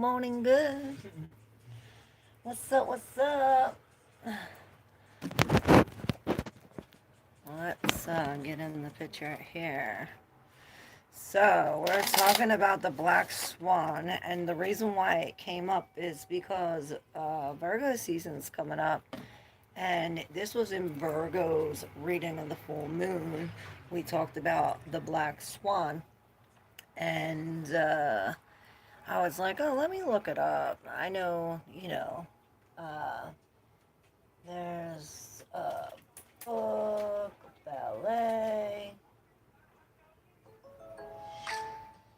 morning, good. What's up, what's up? Let's get in the picture here. So, we're talking about the Black Swan, and the reason why it came up is because Virgo season's coming up, and this was in Virgo's reading of the full moon. We talked about the Black Swan, and I was like, oh, let me look it up. I know, uh, there's a book, ballet.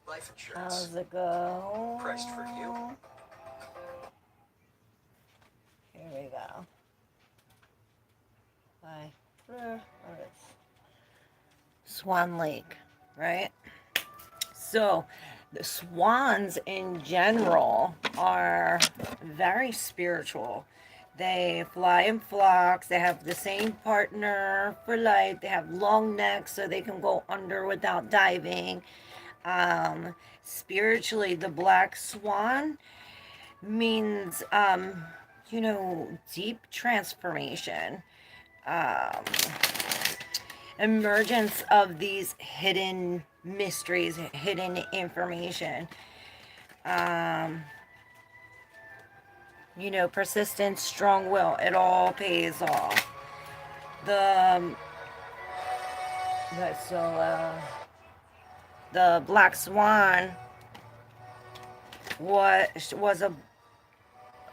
Life insurance. How's it go? Priced for you. Here we go. Bye. Swan Lake, right? So, the swans in general are very spiritual. They fly in flocks. They have the same partner for life. They have long necks so they can go under without diving. Spiritually, the black swan means, deep transformation, um, emergence of these hidden mysteries, hidden information. Um, persistence, strong will, it all pays off. The the Black Swan was a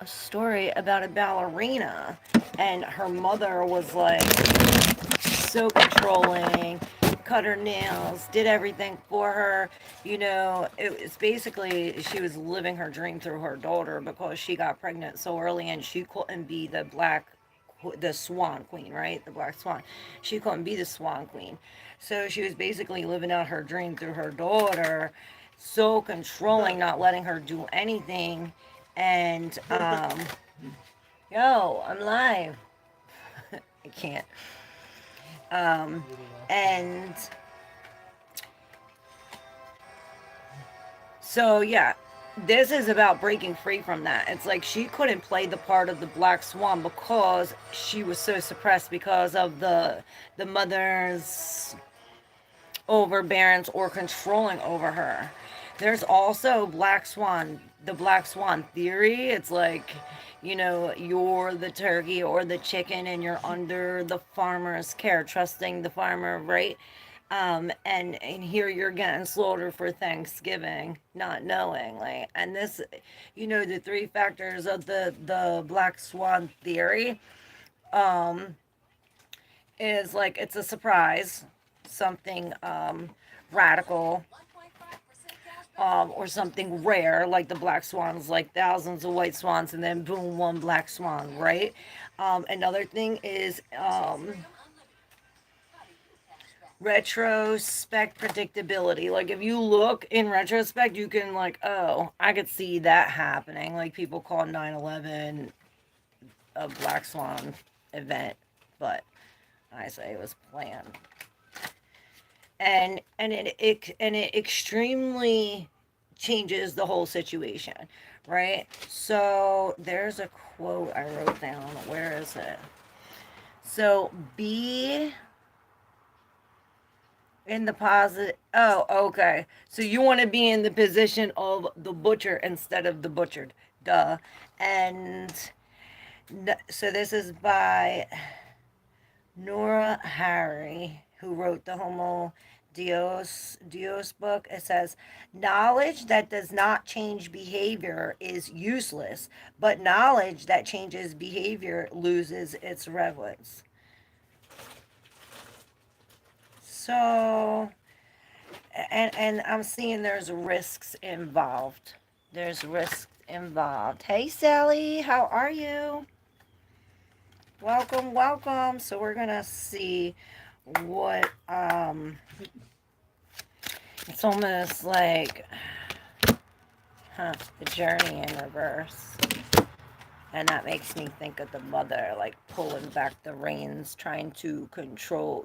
story about a ballerina, and her mother was like so controlling, cut her nails, did everything for her. It was basically she was living her dream through her daughter because she got pregnant so early and she couldn't be the swan queen, right? The black swan. She couldn't be the swan queen. So she was basically living out her dream through her daughter, so controlling, not letting her do anything. And, yo, I'm live. I can't. And so, yeah, this is about breaking free from that. It's like she couldn't play the part of the black swan because she was so suppressed because of the mother's overbearance or controlling over her. There's also the black swan theory. It's like, you're the turkey or the chicken and you're under the farmer's care, trusting the farmer, right? And here you're getting slaughtered for Thanksgiving, not knowing, like, and this, the three factors of the black swan theory, um, is like it's a surprise, something radical, or something rare, like the black swans, like thousands of white swans, and then boom, one black swan, right? Another thing is retrospect predictability. Like if you look in retrospect, you can like, oh, I could see that happening. Like people call 9/11 a black swan event, but I say it was planned. And it extremely changes the whole situation, right? So there's a quote I wrote down. Where is it? So be in the positive. Oh, okay. So you want to be in the position of the butcher instead of the butchered. Duh. And so this is by Nora Harry, who wrote the Homo Dios book. It says, knowledge that does not change behavior is useless, but knowledge that changes behavior loses its relevance. So, and I'm seeing there's risks involved. There's risks involved. Hey, Sally, how are you? Welcome, welcome. So we're gonna see what it's almost like the journey in reverse. And that makes me think of the mother, like pulling back the reins, trying to control,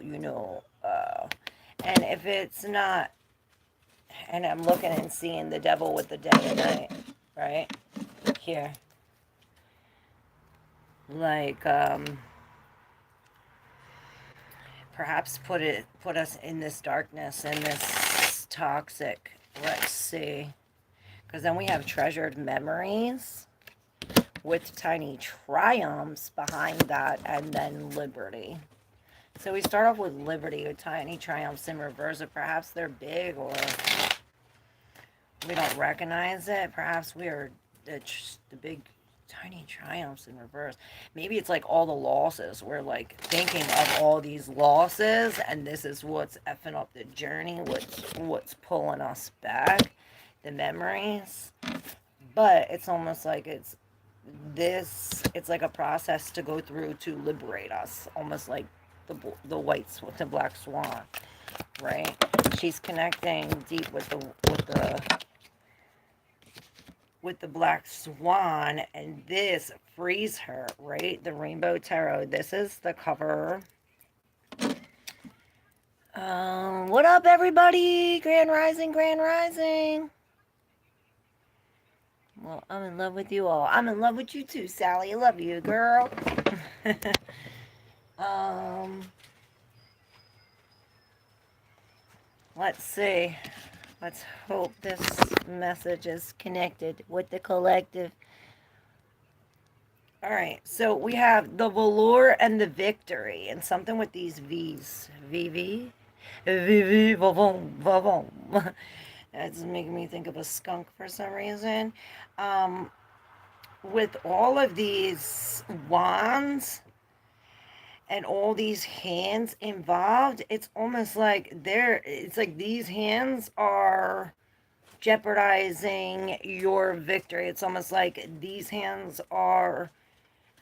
and if it's not, and I'm looking and seeing the devil with the day and night. right? Here. Like, perhaps put us in this darkness, in this toxic. Let's see. Because then we have treasured memories with tiny triumphs behind that, and then liberty. So we start off with liberty with tiny triumphs in reverse, or perhaps they're big, or we don't recognize it. Perhaps we are the big tiny triumphs in reverse. Maybe it's like all the losses. We're like thinking of all these losses, and this is what's effing up the journey, what's pulling us back, the memories. But it's almost like it's like a process to go through to liberate us, almost like the whites with the black swan, right? She's connecting deep with the black swan, and this frees her, right? The rainbow tarot. This is the cover. What up, everybody? Grand rising, grand rising. Well, I'm in love with you all. I'm in love with you too, Sally. I love you, girl. Let's see. Let's hope this message is connected with the collective. All right, so we have the velour and the victory, and something with these V's. VV? VV, vavum, vavum. That's making me think of a skunk for some reason. With all of these wands and all these hands involved, it's almost like it's like these hands are jeopardizing your victory. It's almost like these hands are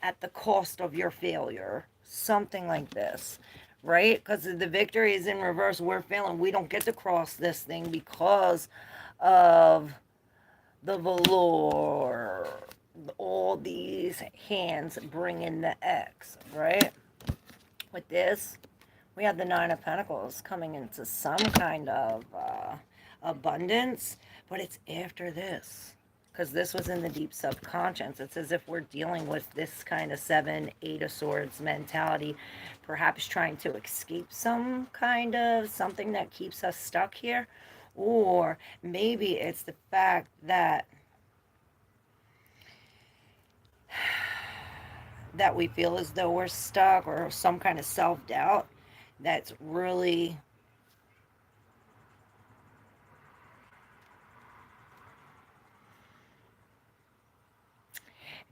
at the cost of your failure. Something like this, right? Because the victory is in reverse. We're failing. We don't get to cross this thing because of the velour. All these hands bring in the X, right? With this, we have the Nine of Pentacles coming into some kind of abundance, but it's after this. Because this was in the deep subconscious. It's as if we're dealing with this kind of 7, 8 of Swords mentality, perhaps trying to escape some kind of something that keeps us stuck here. Or maybe it's the fact that we feel as though we're stuck, or some kind of self-doubt that's really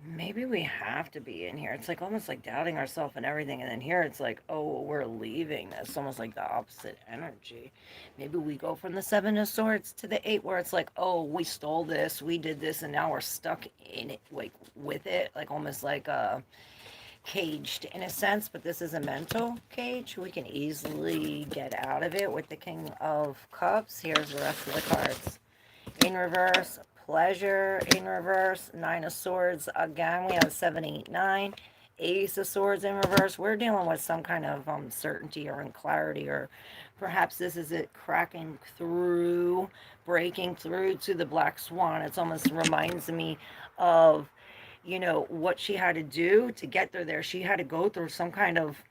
maybe we have to be in here. It's like almost like doubting ourselves and everything, and then here it's like, oh, we're leaving. It's almost like the opposite energy. Maybe we go from the 7 of Swords to the 8, where it's like, oh, we stole this, we did this, and now we're stuck in it, like with it, like almost like caged in a sense. But this is a mental cage. We can easily get out of it with the King of Cups. Here's the rest of the cards in reverse. Pleasure in reverse. 9 of Swords again. We have 7, 8, 9. Ace of Swords in reverse. We're dealing with some kind of uncertainty or unclarity, or perhaps this is it cracking through, breaking through to the Black Swan. It almost reminds me of, you know, what she had to do to get there. She had to go through some kind of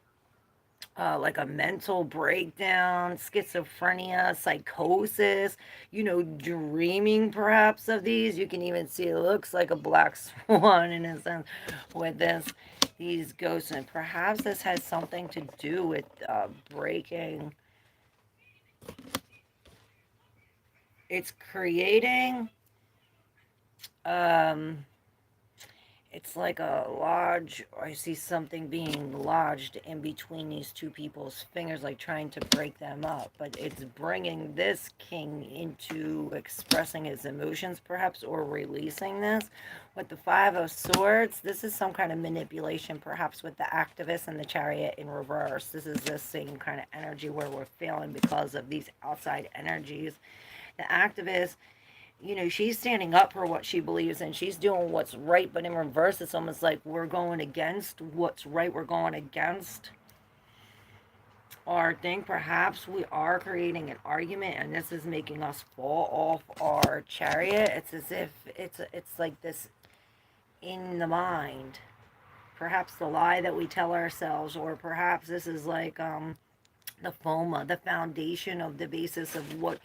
like a mental breakdown, schizophrenia, psychosis, you know, dreaming perhaps of these. You can even see it looks like a black swan in a sense with these ghosts. And perhaps this has something to do with breaking. It's creating it's like a lodge, or I see something being lodged in between these two people's fingers, like trying to break them up. But it's bringing this king into expressing his emotions, perhaps, or releasing this. With the 5 of Swords, this is some kind of manipulation, perhaps with the Activist and the Chariot in reverse. This is the same kind of energy where we're failing because of these outside energies. The Activist, you know, she's standing up for what she believes in. She's doing what's right, but in reverse, it's almost like we're going against what's right. We're going against our thing. Perhaps we are creating an argument, and this is making us fall off our chariot. It's as if it's like this in the mind. Perhaps the lie that we tell ourselves, or perhaps this is like the FOMA, the foundation of the basis of what,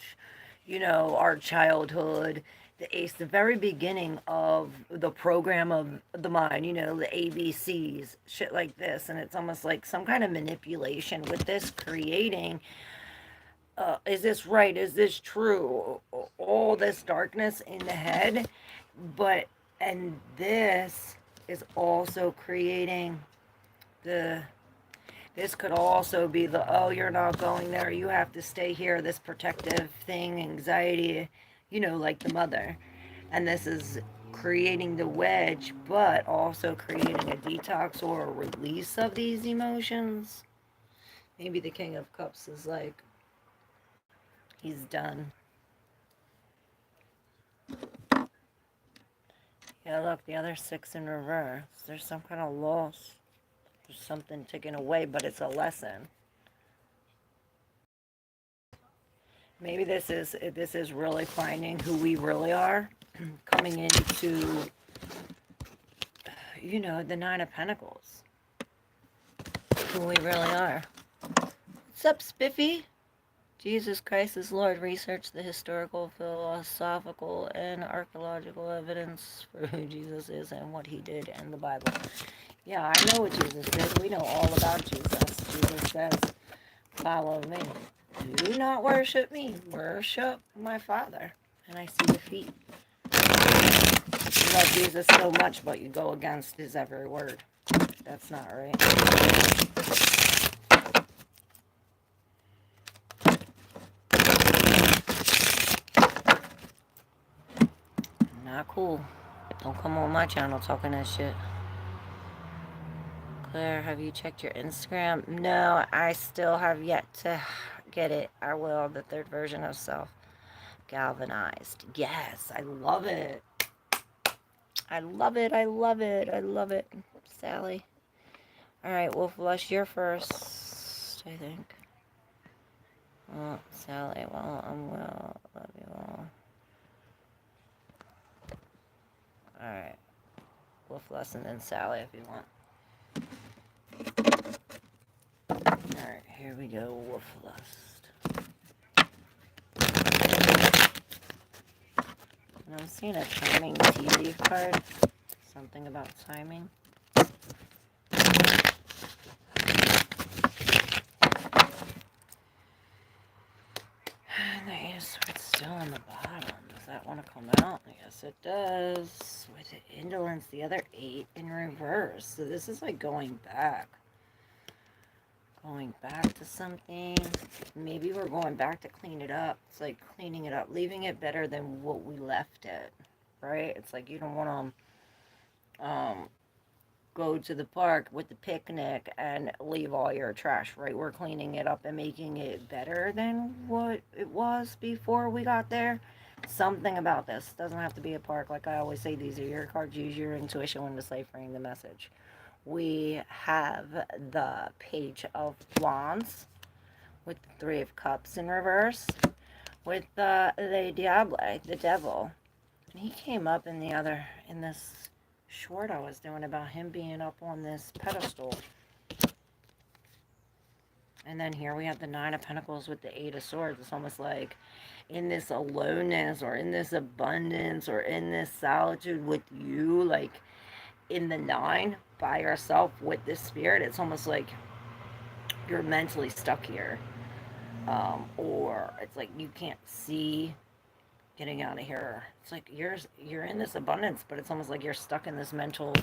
our childhood, the ACE, the very beginning of the program of the mind, the ABCs, shit like this. And it's almost like some kind of manipulation with this creating, is this right? Is this true? All this darkness in the head. But, and this is also creating the this could also be the, oh, you're not going there, you have to stay here, this protective thing, anxiety, like the mother. And this is creating the wedge, but also creating a detox or a release of these emotions. Maybe the King of Cups is like, he's done. Yeah, look, the other six in reverse. There's some kind of loss. There's something taken away, but it's a lesson. Maybe this is really finding who we really are, coming into, the Nine of Pentacles. Who we really are. What's up, Spiffy? Jesus Christ is Lord. Research the historical, philosophical, and archaeological evidence for who Jesus is and what he did in the Bible. Yeah, I know what Jesus did. We know all about Jesus. Jesus says, follow me. Do not worship me. Worship my Father. And I see the feet. You love Jesus so much, but you go against his every word. That's not right. Not cool. Don't come on my channel talking that shit. Claire, have you checked your Instagram? No, I still have yet to get it. I will. The third version of Self Galvanized. Yes, I love it. I love it. I love it. I love it. Sally. Alright, Wolf Lush, you're first, I think. Well, Sally, well, I'm well. Love you all. Alright. Wolf Lush and then Sally if you want. Alright, here we go, Wolf Lust. And I'm seeing a timing tea leaf card. Something about timing. And the Ace of Swords still on the bottom. Does that want to come out? Yes, it does. With the indolence, the other 8 in reverse. So this is like going back. Going back to something. Maybe we're going back to clean it up. It's like cleaning it up, leaving it better than what we left it, right? It's like you don't want to go to the park with the picnic and leave all your trash, right? We're cleaning it up and making it better than what it was before we got there. Something about this. Doesn't have to be a park. Like I always say, these are your cards. Use your intuition when deciphering the message. We have the Page of Wands with the Three of Cups in reverse with the Le Diable, the devil. And he came up in this short I was doing about him being up on this pedestal. And then here we have the Nine of Pentacles with the Eight of Swords. It's almost like in this aloneness or in this abundance or in this solitude with you, like in the 9 by yourself with this spirit, it's almost like you're mentally stuck here. Or it's like you can't see getting out of here. It's like you're in this abundance, but it's almost like you're stuck in this mental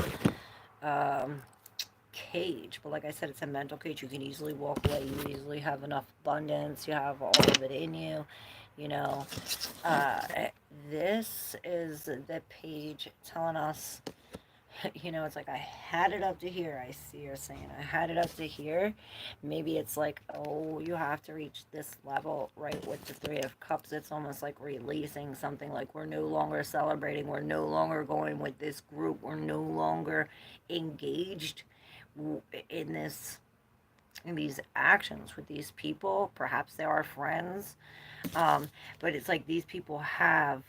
cage. But like I said, it's a mental cage. You can easily walk away. You easily have enough abundance. You have all of it in you. This is the page telling us, it's like I had it up to here. I see you're saying I had it up to here. Maybe it's like, oh, you have to reach this level, right? With the Three of Cups, it's almost like releasing something, like we're no longer celebrating. We're no longer going with this group. We're no longer engaged in this in these actions with these people. Perhaps they are friends, but it's like these people have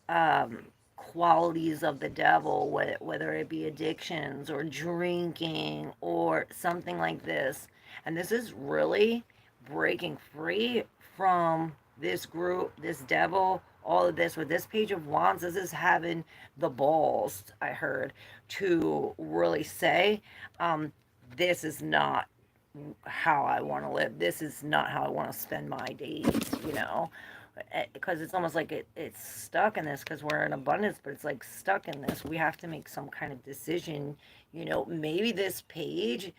um, qualities of the devil, whether it be addictions or drinking or something like this. And this is really breaking free from this group, this devil, all of this. With this Page of Wands, this is having the balls, I heard, to really say, this is not how I want to live. This is not how I want to spend my days, you know? Because it's almost like it's stuck in this because we're in abundance, but it's like stuck in this. We have to make some kind of decision. You know, maybe this page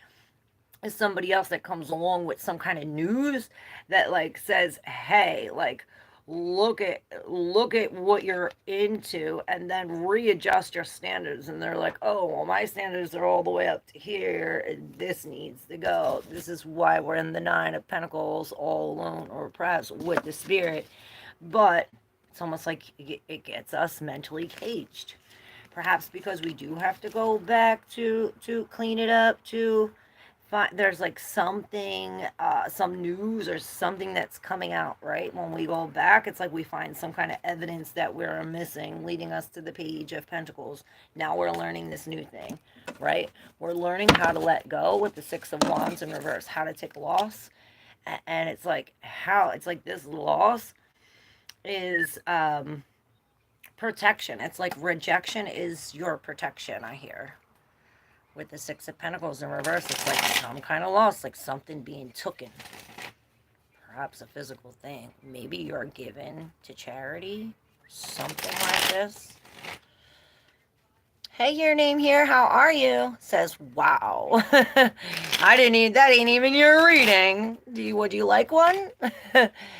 is somebody else that comes along with some kind of news that like says, hey, like look at what you're into and then readjust your standards. And they're like, oh well, my standards are all the way up to here and this needs to go. This is why we're in the Nine of Pentacles all alone, or perhaps with the Spirit. But it's almost like it gets us mentally caged, perhaps because we do have to go back to clean it up, to there's like something, some news or something that's coming out, right? When we go back, it's like we find some kind of evidence that we're missing, leading us to the Page of Pentacles. Now we're learning this new thing, right? We're learning how to let go with the Six of Wands in reverse, how to take loss. And it's like it's like this loss is protection. It's like rejection is your protection, I hear. With the Six of Pentacles in reverse, it's like some kind of loss, like something being taken. Perhaps a physical thing. Maybe you're given to charity. Something like this. Hey, your name here, how are you? Says, wow. That ain't even your reading. Would you like one?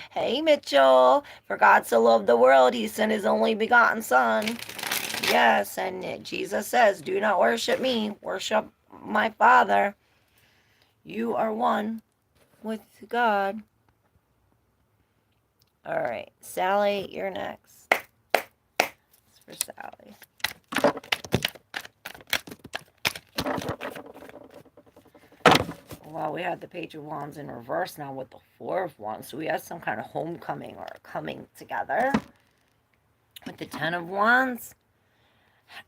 Hey, Mitchell. For God so loved the world, he sent his only begotten son. Yes, and Jesus says, do not worship me, worship my Father. You are one with God. All right, Sally, you're next. It's for Sally. Well, we had the Page of Wands in reverse now with the Four of Wands. So we have some kind of homecoming or coming together with the Ten of Wands.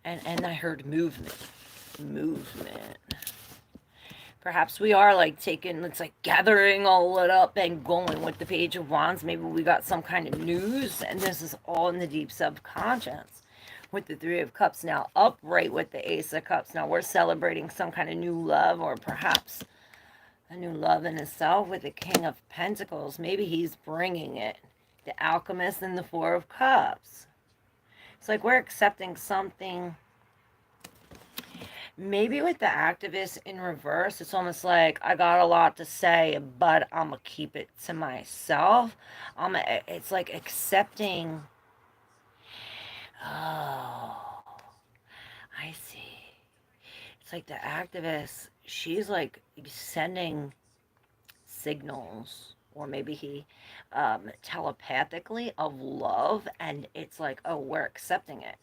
And I heard movement. Perhaps we are like it's like gathering all it up and going with the Page of Wands. Maybe we got some kind of news, and this is all in the deep subconscious. With the Three of Cups now upright with the Ace of Cups. Now we're celebrating some kind of new love, or perhaps a new love in itself with the King of Pentacles. Maybe he's bringing it. The Alchemist and the Four of Cups. It's like we're accepting something. Maybe with the Activist in reverse, it's almost like I got a lot to say, but I'm going to keep it to myself. It's like accepting. Oh, I see. It's like the Activist, she's like sending signals, or maybe he telepathically, of love, and it's like, oh, we're accepting it.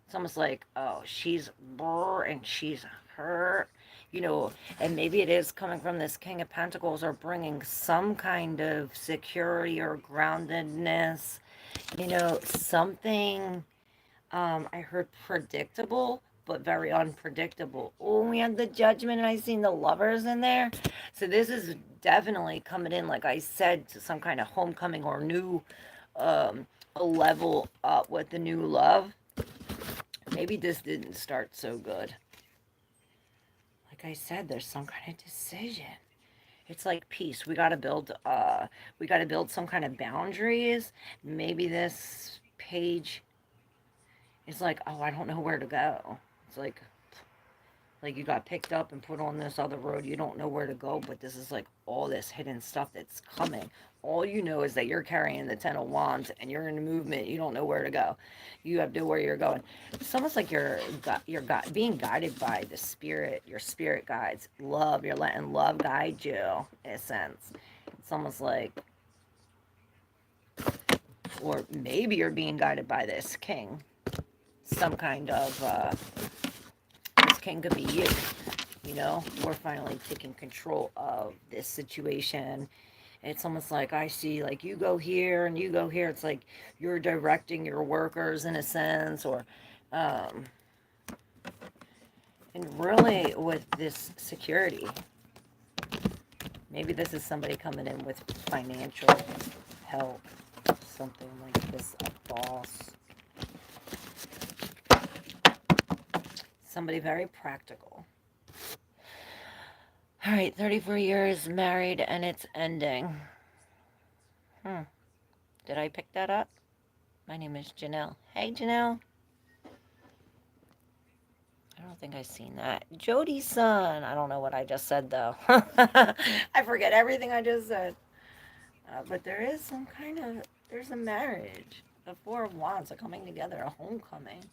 It's almost like, oh, she's her and she's her, you know, and maybe it is coming from this King of Pentacles, or bringing some kind of security or groundedness, you know, something, I heard predictable, but very unpredictable. Oh, we had the Judgment, and I seen the Lovers in there. So this is definitely coming in, like I said, to some kind of homecoming or new, a level up with the new love. Maybe this didn't start so good. Like I said, there's some kind of decision. It's like peace. We gotta build some kind of boundaries. Maybe this page is like, oh, I don't know where to go. It's like you got picked up and put on this other road. You don't know where to go, but this is like all this hidden stuff that's coming. All you know is that you're carrying the Ten of Wands and you're in a movement. You don't know where to go. You have to know where you're going. It's almost like you're being guided by the spirit, your spirit guides. Love, you're letting love guide you, in a sense. It's almost like, or maybe you're being guided by this king. Some kind of, this king could be you. we're finally taking control of this situation. It's almost like I see, like, you go here and you go here. It's like you're directing your workers in a sense, or, um, and really with this security, maybe this is somebody coming in with financial help, something like this, a boss, somebody very practical. All right, 34 years married and it's ending. Hmm. Did I pick that up? My name is Janelle. Hey, Janelle. I don't think I've seen that. Jody's son. I don't know what I just said, though. I forget everything I just said. But there is some kind of, there's a marriage. The Four of Wands are coming together, a homecoming.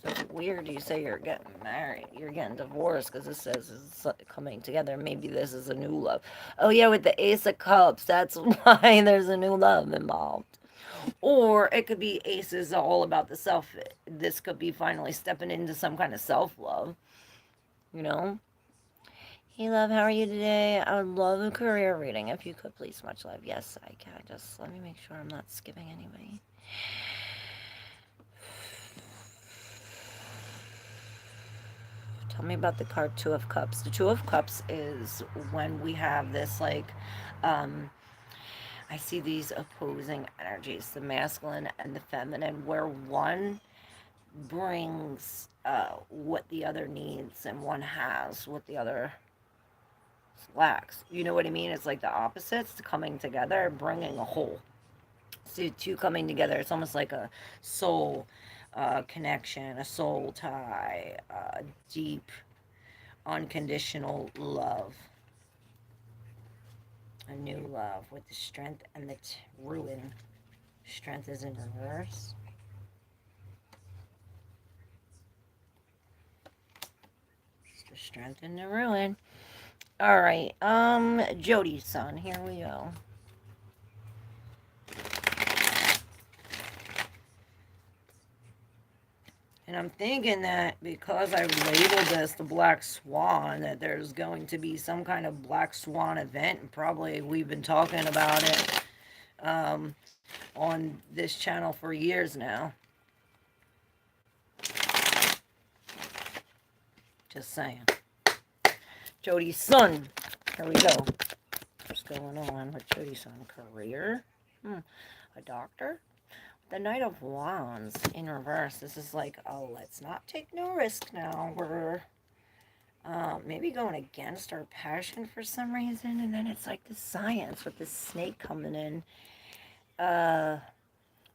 So it's weird you say you're getting married. You're getting divorced because it says it's coming together. Maybe this is a new love. Oh, yeah, with the Ace of Cups. That's why there's a new love involved. Or it could be aces all about the self. This could be finally stepping into some kind of self love, you know? Hey, love, how are you today? I would love a career reading if you could, please. Much love. Yes, I can. Just let me make sure I'm not skipping anybody. Tell me about the card Two of Cups. The Two of Cups is when we have this, like, um, I see these opposing energies, the masculine and the feminine, where one brings what the other needs and one has what the other lacks. You know what I mean? It's like the opposites coming together, bringing a whole. So two coming together, it's almost like a soul connection, a soul tie, deep, unconditional love, a new love with the strength and the ruin. Strength is in reverse. The strength and the ruin. All right, Jody's son. Here we go. And I'm thinking that because I've labeled this the Black Swan, that there's going to be some kind of Black Swan event. And probably we've been talking about it on this channel for years now. Just saying. Jody's son. Here we go. What's going on with Jody's son? Career? A doctor? The Knight of Wands in reverse. This is like, oh, let's not take no risk now. We're maybe going against our passion for some reason. And then it's like the science with this snake coming in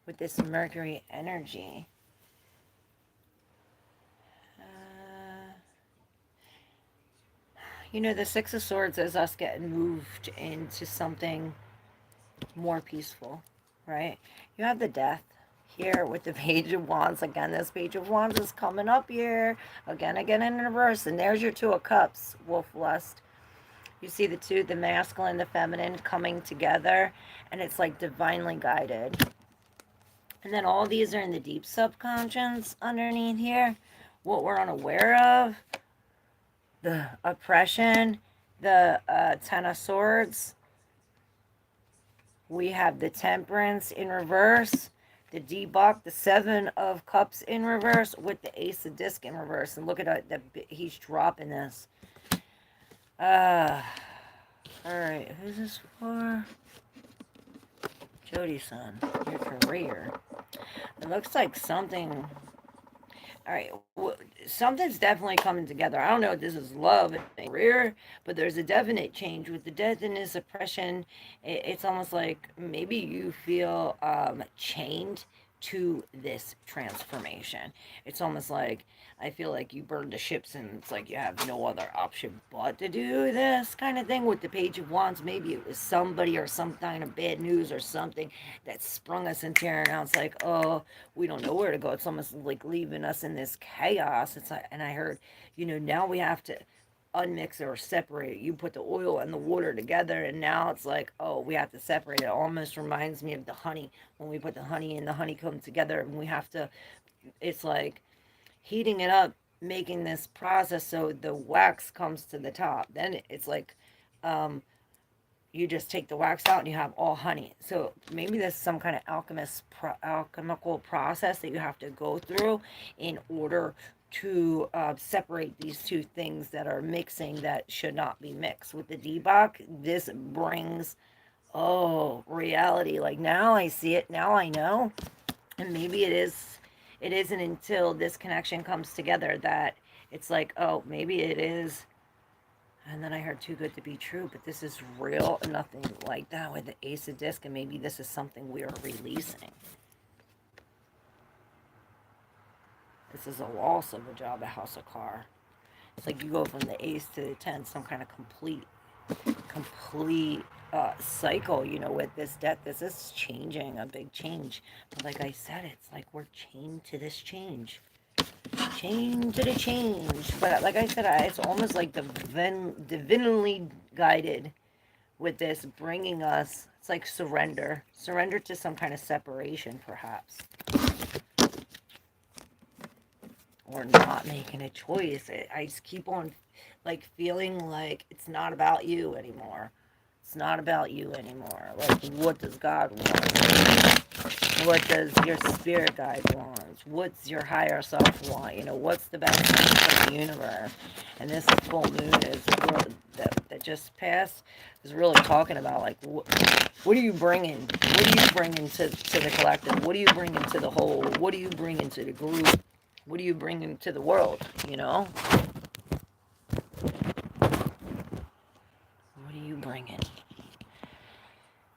with this Mercury energy. The Six of Swords is us getting moved into something more peaceful, right? You have the Death here with the Page of Wands. Again, this Page of Wands is coming up here. Again in reverse. And there's your Two of Cups, Wolf Lust. You see the two, the masculine, the feminine coming together. And it's like divinely guided. And then all these are in the deep subconscious underneath here. What we're unaware of. The oppression. The Ten of Swords. We have the Temperance in reverse, the debug, the Seven of Cups in reverse with the Ace of Disc in reverse. And look at that, he's dropping this. All right, who's this for? Jody's son, your career. It looks like something. All right, something's definitely coming together. I don't know if this is love and career, but there's a definite change with the death and the suppression. It's almost like maybe you feel chained to this transformation. It's almost like I feel like you burned the ships and it's like you have no other option but to do this kind of thing with the Page of Wands. Maybe it was somebody or some kind of bad news or something that sprung us into here, and now it's like, oh, we don't know where to go. It's almost like leaving us in this chaos. It's like, and I heard, now we have to unmix it or separate it. You put the oil and the water together, and now it's like, oh, we have to separate it. It almost reminds me of the honey, when we put the honey and the honeycomb together, and we have to, it's like heating it up making this process so the wax comes to the top. Then it's like you just take the wax out and you have all honey. So maybe there's some kind of alchemical process that you have to go through in order to separate these two things that are mixing that should not be mixed. With the debug, this brings, oh, reality. Like now I see it, now I know. And maybe it isn't until this connection comes together that it's like, oh, maybe it is. And then I heard too good to be true, but this is real. Nothing like that with the Ace of Disc, and maybe this is something we are releasing. This is a loss of a job, a house, a car. It's like you go from the Ace to the 10, some kind of complete cycle, you know, with this death. This is changing, a big change. But like I said, it's like we're chained to this change. Chained to the change. But like I said, it's almost like divinely guided with this, bringing us, it's like surrender. Surrender to some kind of separation, perhaps. Or not making a choice. I just keep on like feeling like it's not about you anymore. It's not about you anymore. Like, what does God want? What does your spirit guide want? What's your higher self want? You know, what's the best for the universe? And this full moon is really, that just passed is really talking about like what are you bringing? What are you bringing to the collective? What do you bring into the whole? What do you bring into the group? What do you bring into the world? You know? What are you bringing?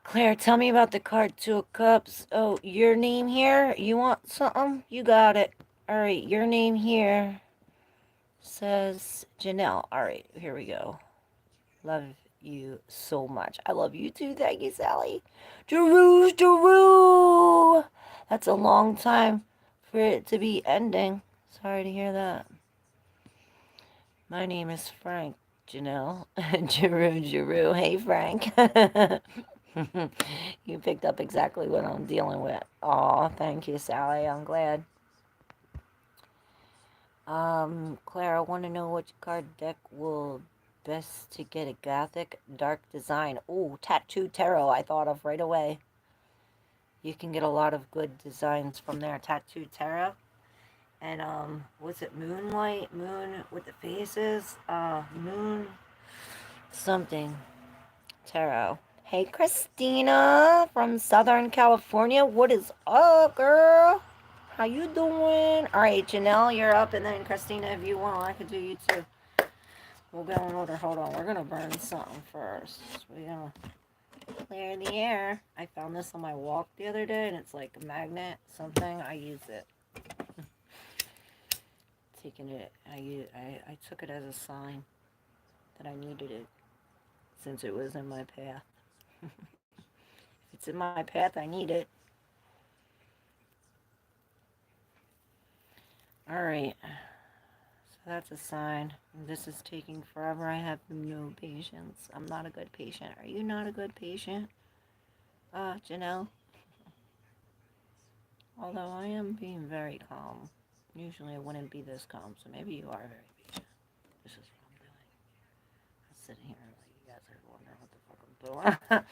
Claire, tell me about the card, Two of Cups. Oh, your name here? You want something? You got it. Alright, your name here says Janelle. Alright, here we go. Love you so much. I love you too. Thank you, Sally. Jeru. That's a long time for it to be ending. Sorry to hear that. My name is Frank, Janelle. Jeru. Hey, Frank. You picked up exactly what I'm dealing with. Aw, thank you, Sally. I'm glad. Claire, I want to know which card deck will best to get a Gothic dark design. Ooh, Tattoo Tarot I thought of right away. You can get a lot of good designs from there. Tattoo Tarot. And, what's it? Moonlight? Moon with the faces? Moon something. Tarot. Hey, Christina from Southern California. What is up, girl? How you doing? All right, Janelle, you're up. And then, Christina, if you want, I could do you too. We'll go in order. Hold on. We're going to burn something first. We're going to clear the air. I found this on my walk the other day, and it's like a magnet, something. I use it. Taking it. I took it as a sign that I needed it since it was in my path. If it's in my path, I need it. Alright. So that's a sign. This is taking forever. I have no patience. I'm not a good patient. Are you not a good patient? Janelle? Although I am being very calm. Usually I wouldn't be this calm, so maybe you are very patient. This is what I'm doing. I'm sitting here like you guys are wondering what the fuck I'm doing.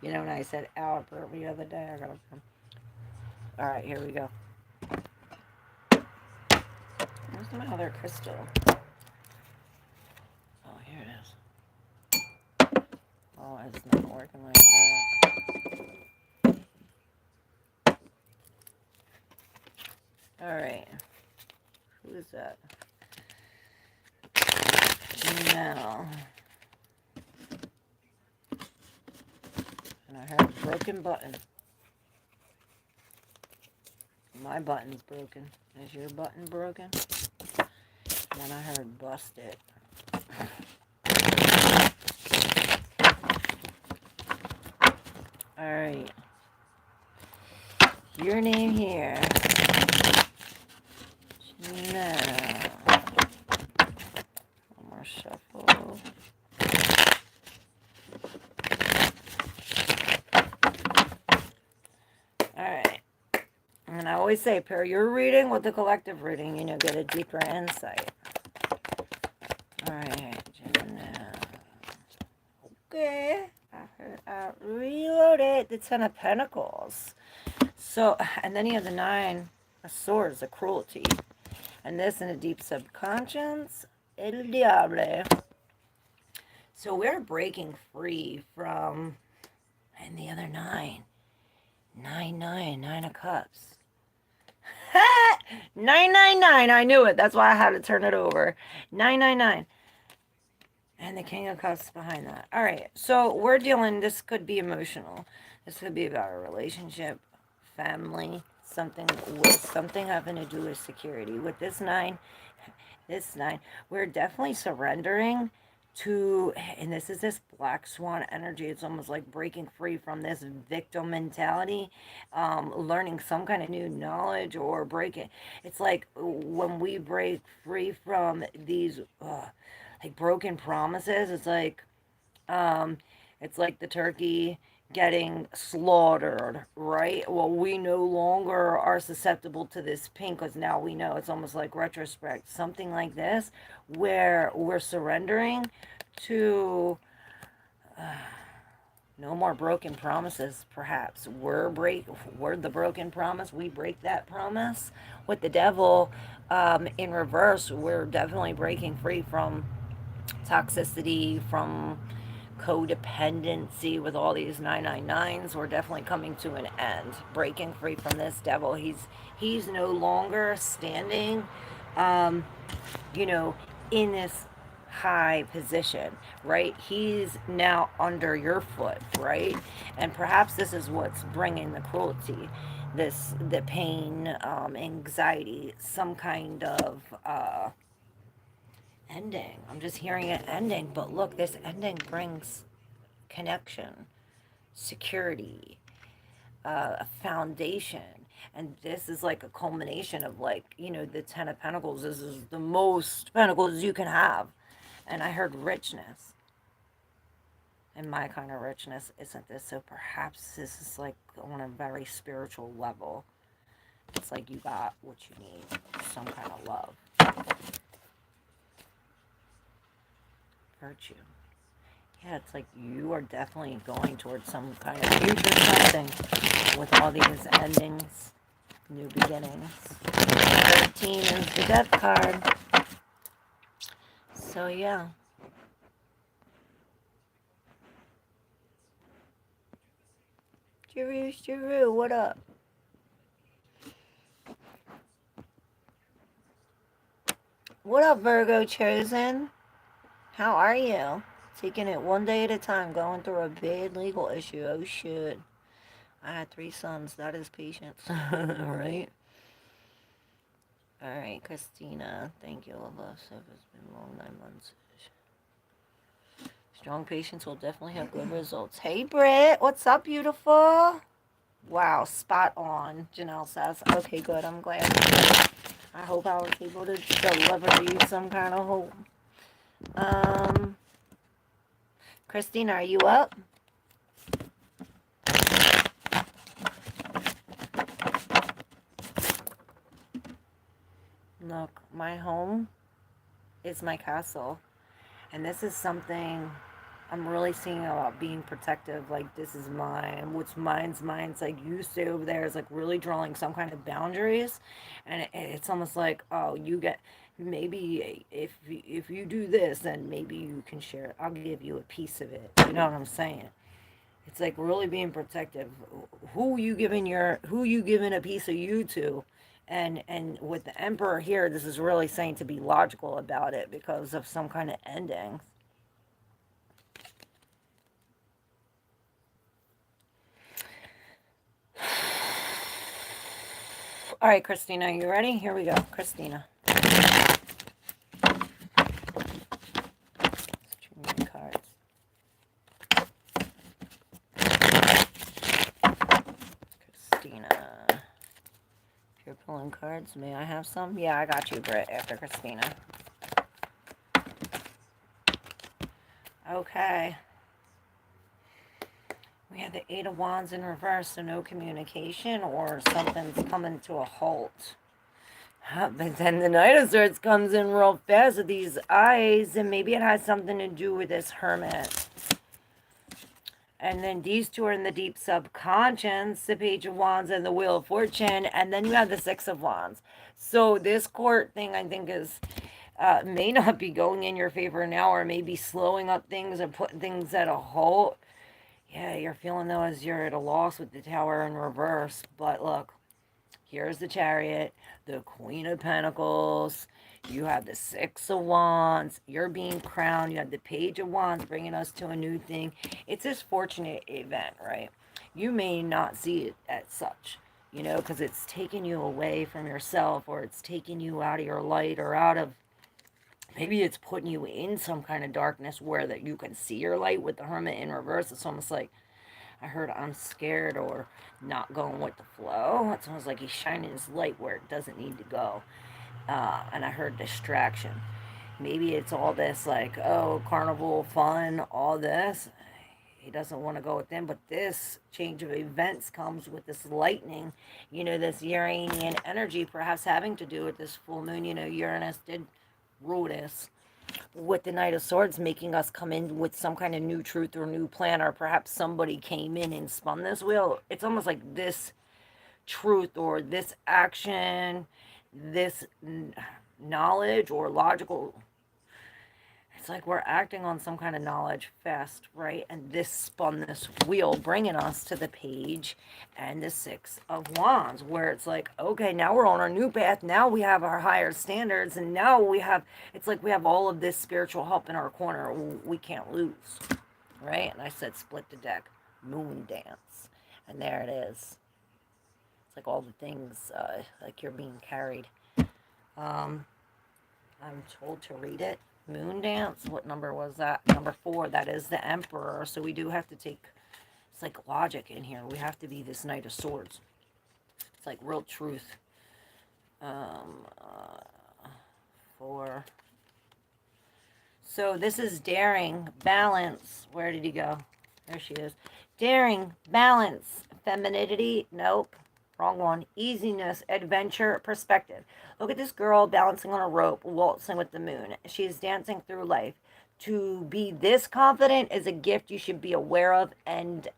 You know, when I said out the other day, I gotta come. Alright, here we go. Where's my other crystal? Oh, here it is. Oh, it's not working like that. Alright. Who is that? Now. And I heard a broken button. My button's broken. Is your button broken? And then I heard busted. Alright. Your name here. Now. One more shuffle. Alright. And I always say, pair your reading with the collective reading, you know, get a deeper insight. Alright, okay. I reloaded the Ten of Pentacles. So, and then you have the Nine of Swords, the cruelty. And this in the deep subconscious, El Diable. So we're breaking free from, and the other nine. 9 of Cups. 999, I knew it. That's why I had to turn it over. 999. And the King of Cups behind that. All right, so we're dealing, this could be emotional. This could be about a relationship, family, something having to do with security. With this nine, we're definitely surrendering to, and this is this black swan energy. It's almost like breaking free from this victim mentality, learning some kind of new knowledge, or breaking. It's like when we break free from these like broken promises. It's like the turkey getting slaughtered, right? Well, we no longer are susceptible to this pain because now we know. It's almost like retrospect, something like this, where we're surrendering to no more broken promises. Perhaps we're the broken promise. We break that promise. With the devil in reverse, we're definitely breaking free from toxicity, from codependency. With all these 999s, we're definitely coming to an end, breaking free from this devil. He's no longer standing you know, in this high position, right? He's now under your foot, right? And perhaps this is what's bringing the cruelty, the pain, anxiety, some kind of ending. I'm just hearing an ending, but look, this ending brings connection, security, a foundation. And this is like a culmination of, like, you know, the Ten of Pentacles. This is the most pentacles you can have. And I heard richness. And my kind of richness isn't this. So perhaps this is like on a very spiritual level. It's like you got what you need. Some kind of love. Virtue. Yeah, it's like you are definitely going towards some kind of future something with all these endings, new beginnings. 13 is the Death card. So, yeah. Jeru, what up? What up, Virgo Chosen? How are you? Taking it one day at a time, going through a big legal issue. Oh, shit. I had 3 sons. That is patience. Right? Alright, Christina. Thank you, love. So it's been a long 9 months. Strong patience will definitely have good results. Hey, Britt. What's up, beautiful? Wow, spot on, Janelle says. Okay, good. I'm glad. I hope I was able to deliver you some kind of hope. Christina, are you up? Look, my home is my castle. And this is something I'm really seeing about being protective. Like, this is mine. What's mine's mine. It's like you stay over there. It's like really drawing some kind of boundaries. And it's almost like, oh, you get, maybe if you do this, then maybe you can share it. I'll give you a piece of it. You know what I'm saying? It's like really being protective. Who you giving a piece of you to? And with the Emperor here, this is really saying to be logical about it because of some kind of ending. All right, Christina, you ready? Here we go. Christina. Cards. Christina. If you're pulling cards, may I have some? Yeah, I got you, Britt, after Christina. Okay. We have The Eight of Wands in reverse, so no communication or something's coming to a halt. But then the Knight of Swords comes in real fast with these eyes, and maybe it has something to do with this Hermit. And then these two are in the deep subconscious, the Page of Wands and the Wheel of Fortune, and then you have the Six of Wands. So this court thing, I think, is may not be going in your favor now, or maybe slowing up things or putting things at a halt. Yeah, you're feeling though as you're at a loss with the Tower in reverse. But look, here's the Chariot, the Queen of Pentacles. You have the Six of Wands. You're being crowned. You have the Page of Wands bringing us to a new thing. It's this fortunate event, right? You may not see it as such, you know, because it's taking you away from yourself, or it's taking you out of your light, or out of, maybe it's putting you in some kind of darkness where that you can see your light with the Hermit in reverse. It's almost like, I heard I'm scared or not going with the flow. It's almost like he's shining his light where it doesn't need to go. And I heard distraction. Maybe it's all this like, oh, carnival fun, all this. He doesn't want to go with them, but this change of events comes with this lightning, you know, this Uranian energy, perhaps having to do with this full moon. You know, Uranus did rule this with the Knight of Swords, making us come in with some kind of new truth or new plan, or perhaps somebody came in and spun this wheel. It's almost like this truth or this action, this knowledge or logical, it's like we're acting on some kind of knowledge fast, right? And this spun this wheel, bringing us to the Page and the Six of Wands, where it's like, okay, now we're on our new path. Now we have our higher standards, and now we have, it's like we have all of this spiritual help in our corner. We can't lose, right? And I said, split the deck, moon dance, and there it is. It's like all the things, like you're being carried. I'm told to read it. Moon dance, what number was that? Number 4. That is the Emperor. So we do have to take, it's like logic in here. We have to be this Knight of Swords. It's like real truth. 4. So this is daring, balance. Where did he go? There she is. Daring, balance, femininity. Nope. Wrong one. Easiness, adventure, perspective. Look at this girl balancing on a rope, waltzing with the moon. She's dancing through life. To be this confident is a gift you should be aware of and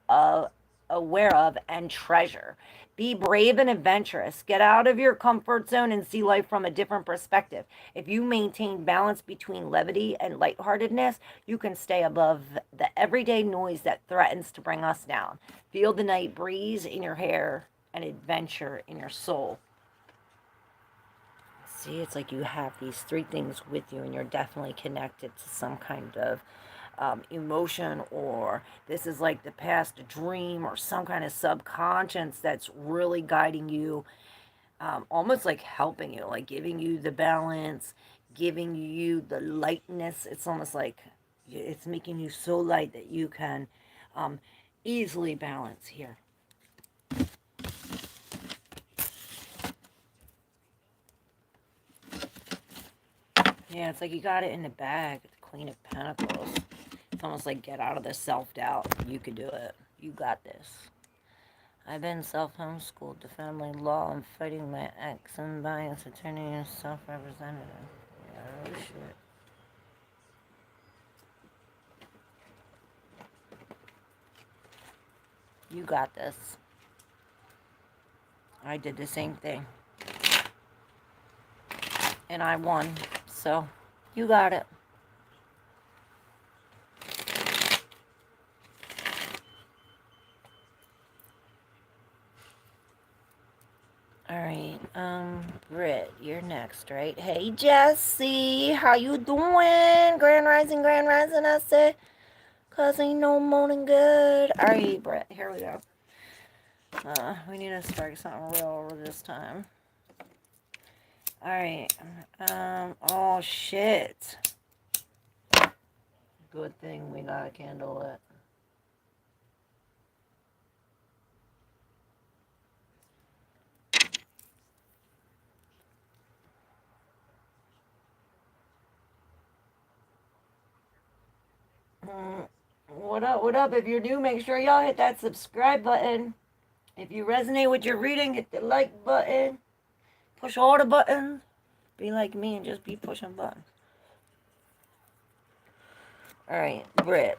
treasure. Be brave and adventurous. Get out of your comfort zone and see life from a different perspective. If you maintain balance between levity and lightheartedness, you can stay above the everyday noise that threatens to bring us down. Feel the night breeze in your hair and adventure in your soul. See, it's like you have these 3 things with you, and you're definitely connected to some kind of emotion, or this is like the past dream or some kind of subconscious that's really guiding you, almost like helping you, like giving you the balance, giving you the lightness. It's almost like it's making you so light that you can easily balance here. Yeah, it's like you got it in the bag. The Queen of Pentacles. It's almost like get out of the self-doubt. You could do it. You got this. I've been self-homeschooled to family law. I'm fighting my ex and bias attorney and self-representative. Yeah, oh shit. You got this. I did the same thing. And I won. So, you got it. Alright, Britt, you're next, right? Hey, Jesse, how you doing? Grand Rising, I say. 'Cause ain't no morning good. Alright, Britt, here we go. We need to strike something real this time. Alright, oh shit. Good thing we got a candle lit. What up? What up? If you're new, make sure y'all hit that subscribe button. If you resonate with your reading, hit the like button. Push all the buttons. Be like me and just be pushing buttons. Alright, Britt.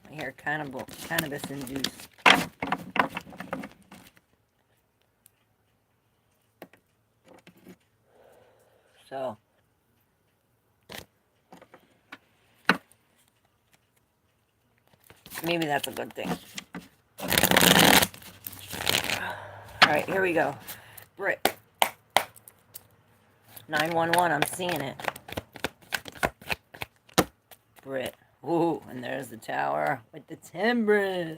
My hair cannabis induced. So maybe that's a good thing. Alright, here we go. Britt. 911, I'm seeing it. Britt. Ooh, and there's the tower with the timbrels.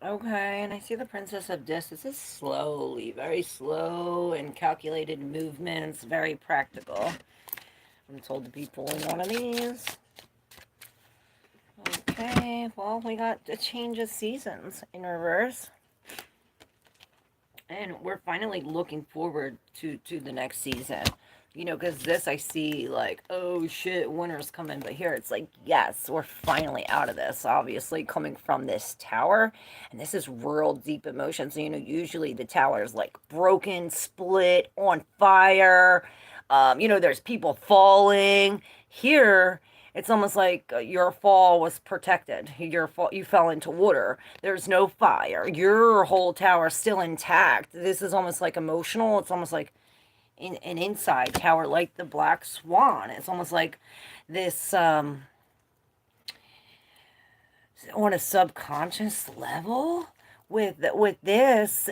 Okay, and I see the Princess of Discs. This is slowly, very slow and calculated movements, very practical. I'm told to be pulling one of these. Okay, well, we got the change of seasons in reverse. And we're finally looking forward to the next season. You know, because this I see like, oh shit, winter's coming. But here it's like, yes, we're finally out of this. Obviously coming from this tower. And this is real deep emotion. So, you know, usually the tower is like broken, split, on fire. You know, there's people falling. Here, it's almost like your fall was protected. You fell into water. There's no fire. Your whole tower is still intact. This is almost like emotional. It's almost like an inside tower, like the Black Swan. It's almost like this on a subconscious level with this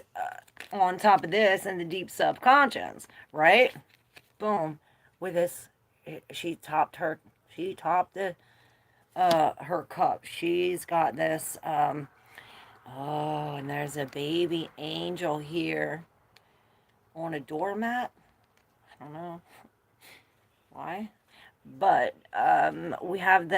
on top of this and the deep subconscious, right? Boom. With this, she topped her cup. She's got this oh, and there's a baby angel here on a doormat. I don't know why, but we have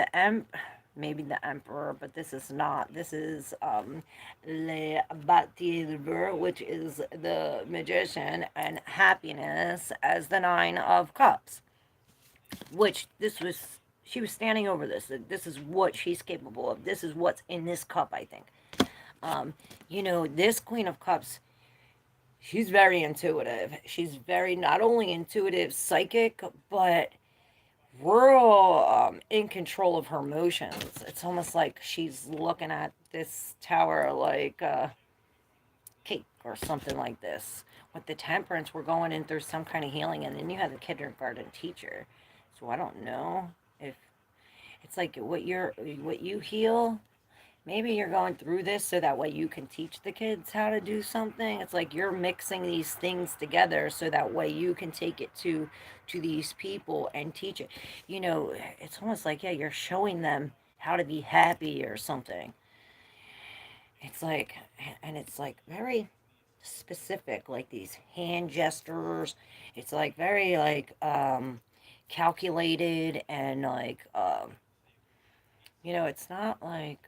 maybe the emperor, but this is not. This is le bâtisseur, which is the magician, and happiness as the 9 of cups, which she was standing over this. This is what she's capable of. This is what's in this cup, I think. You know, this Queen of Cups, she's very intuitive. She's very not only intuitive, psychic, but real in control of her emotions. It's almost like she's looking at this tower like a cake or something like this. With the Temperance, we're going in through some kind of healing, and then you have the kindergarten teacher. So I don't know if it's like what you heal. Maybe you're going through this so that way you can teach the kids how to do something. It's like you're mixing these things together so that way you can take it to these people and teach it. You know, it's almost like, yeah, you're showing them how to be happy or something. It's like, and it's like very specific, like these hand gestures. It's like very like calculated and like you know, it's not like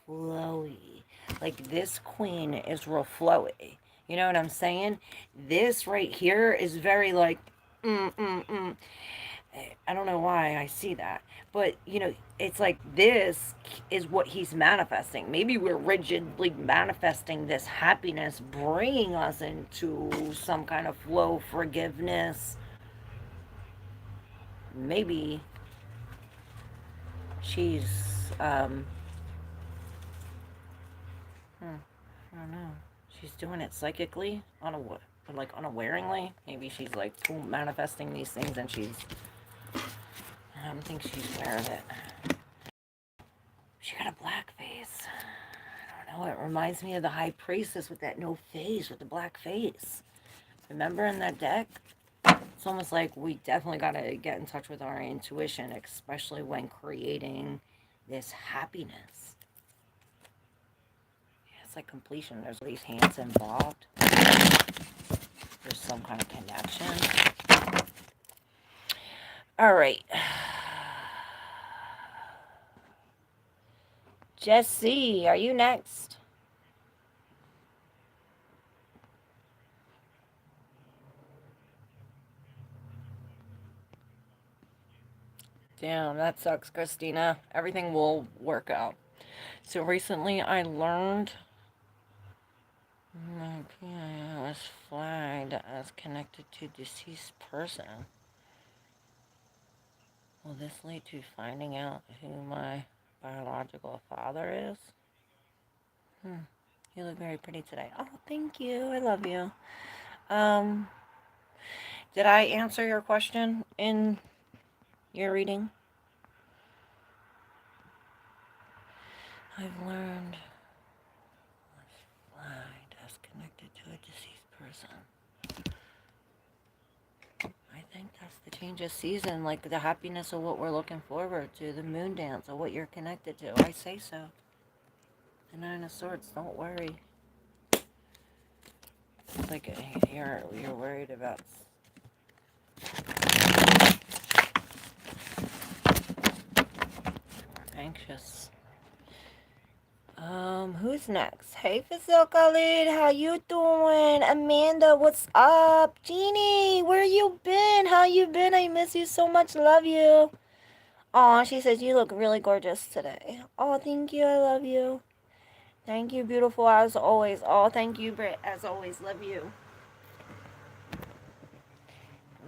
flowy. Like this queen is real flowy. You know what I'm saying? This right here is very like, I don't know why I see that. But, you know, it's like this is what he's manifesting. Maybe we're rigidly manifesting this happiness, bringing us into some kind of flow, forgiveness. Maybe she's, I don't know. She's doing it psychically, like unawaringly. Maybe she's like manifesting these things, and I don't think she's aware of it. She got a black face. I don't know. It reminds me of the High Priestess with that no face, with the black face. Remember in that deck? It's almost like we definitely got to get in touch with our intuition, especially when creating this happiness. It's like completion. There's these hands involved. There's some kind of connection. All right. Jesse, are you next? Damn, that sucks, Christina. Everything will work out. So recently I learned my PIO was flagged as connected to deceased person. Will this lead to finding out who my biological father is? You look very pretty today. Oh, thank you. I love you. Um, did I answer your question in your reading? I've learned flagged as connected to a deceased person. I think that's the change of season, like the happiness of what we're looking forward to, the moon dance of what you're connected to. I say so. The Nine of Swords, don't worry. It's like you're worried about anxious. Who's next? Hey, Fasil Khalid, how you doing? Amanda, what's up? Jeannie, where you been? How you been? I miss you so much. Love you. Aw, she says you look really gorgeous today. Oh, thank you. I love you. Thank you, beautiful, as always. Oh, thank you, Britt, as always. Love you.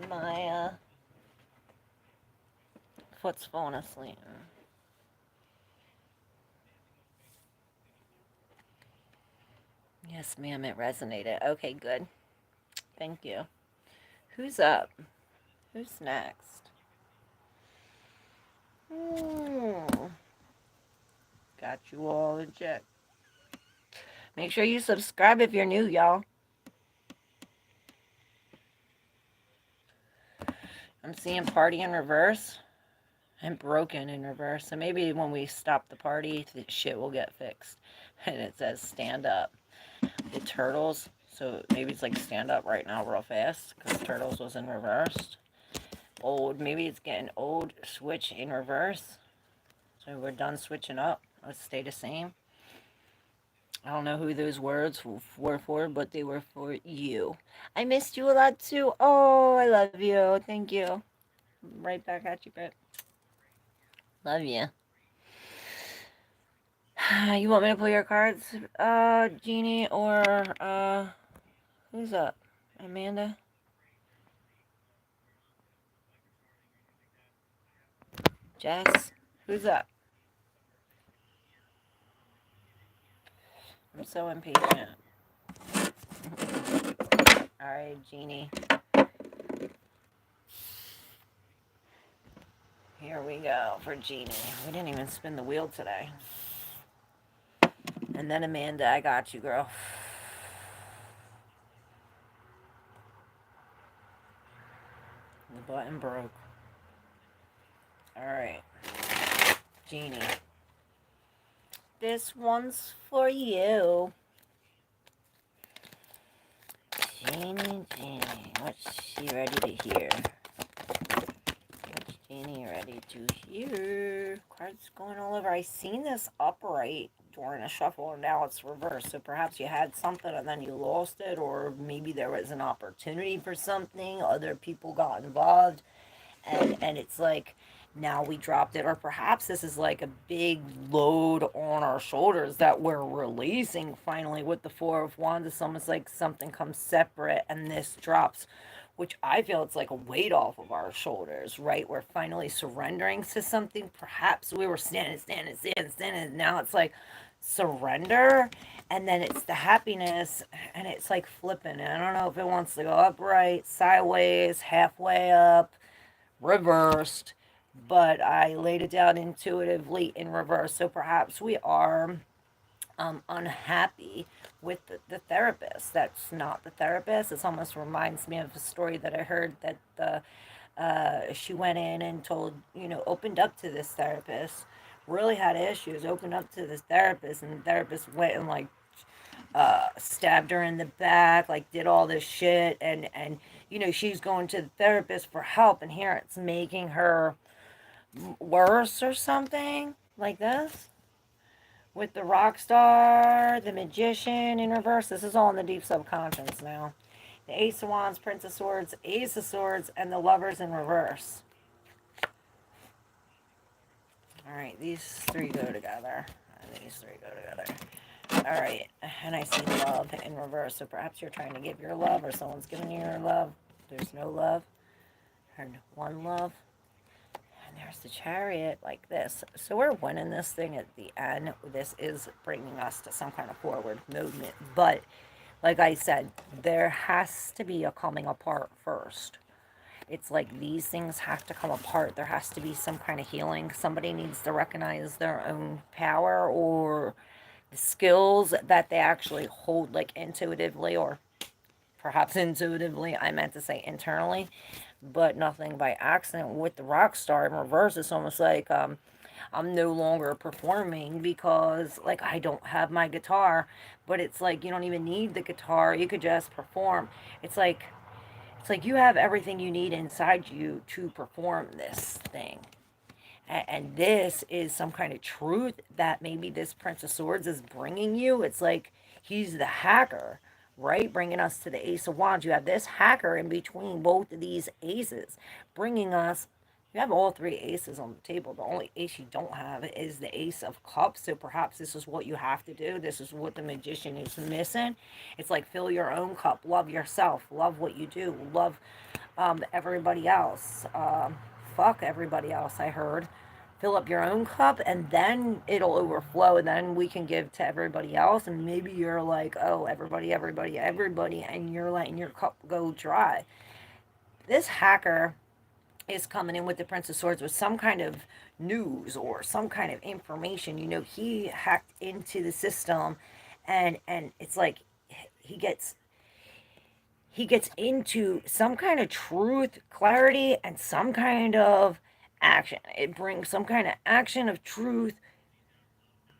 My, foot's falling asleep. Yes, ma'am, it resonated. Okay, good. Thank you. Who's up? Who's next? Got you all in check. Make sure you subscribe if you're new, y'all. I'm seeing party in reverse and broken in reverse. So maybe when we stop the party, the shit will get fixed. And it says stand up. The turtles. So maybe it's like stand up right now real fast because turtles was in reverse. Old. Maybe it's getting old. Switch in reverse. So we're done switching up. Let's stay the same. I don't know who those words were for, but they were for you. I missed you a lot too. Oh, I love you. Thank you. Right back at you, Britt. Love you. You want me to pull your cards, Jeannie, or, who's up? Amanda? Jess? Who's up? I'm so impatient. Alright, Jeannie. Here we go for Jeannie. We didn't even spin the wheel today. And then Amanda, I got you, girl. The button broke. Alright. Jeannie. This one's for you. Jeannie, what's she ready to hear? What's Jeannie ready to hear? Cards going all over. I seen this upright during a shuffle and now it's reversed. So perhaps you had something and then you lost it, or maybe there was an opportunity for something. Other people got involved and it's like now we dropped it, or perhaps this is like a big load on our shoulders that we're releasing finally with the Four of Wands. It's almost like something comes separate and this drops, which I feel it's like a weight off of our shoulders, right? We're finally surrendering to something. Perhaps we were standing, now it's like surrender, and then it's the happiness, and it's like flipping. And I don't know if it wants to go upright, sideways, halfway up, reversed, but I laid it down intuitively in reverse. So perhaps we are unhappy with the therapist. That's not the therapist. It almost reminds me of a story that I heard that she went in and told, opened up to this therapist, really had issues, opened up to this therapist, and the therapist went and like stabbed her in the back, like did all this shit, and she's going to the therapist for help, and here it's making her worse or something like this. With the rock star, the magician in reverse, this is all in the deep subconscious now. The Ace of Wands, Prince of Swords, Ace of Swords, and the Lovers in reverse. Alright, these three go together. And these three go together. Alright, and I see love in reverse. So perhaps you're trying to give your love, or someone's giving you your love. There's no love. Heard one love. And there's the Chariot, like this. So we're winning this thing at the end. This is bringing us to some kind of forward movement. But, like I said, there has to be a coming apart first. It's like these things have to come apart. There has to be some kind of healing. Somebody needs to recognize their own power or the skills that they actually hold, like intuitively, or perhaps intuitively, I meant to say internally, but nothing by accident. With the rock star in reverse, it's almost like I'm no longer performing because, like, I don't have my guitar, but it's like you don't even need the guitar. You could just perform. It's like you have everything you need inside you to perform this thing. And this is some kind of truth that maybe this Prince of Swords is bringing you. It's like he's the hacker, right? Bringing us to the Ace of Wands. You have this hacker in between both of these aces, bringing us. You have all three aces on the table. The only ace you don't have is the Ace of Cups. So perhaps this is what you have to do. This is what the Magician is missing. It's like fill your own cup. Love yourself. Love what you do. Love everybody else. Fuck everybody else, I heard. Fill up your own cup and then it'll overflow and then we can give to everybody else. And maybe you're like, oh, everybody, everybody, everybody, and you're letting your cup go dry. This hacker is coming in with the Prince of Swords with some kind of news or some kind of information. You know, he hacked into the system and it's like he gets he gets into some kind of truth, clarity, and some kind of action. It brings some kind of action of truth,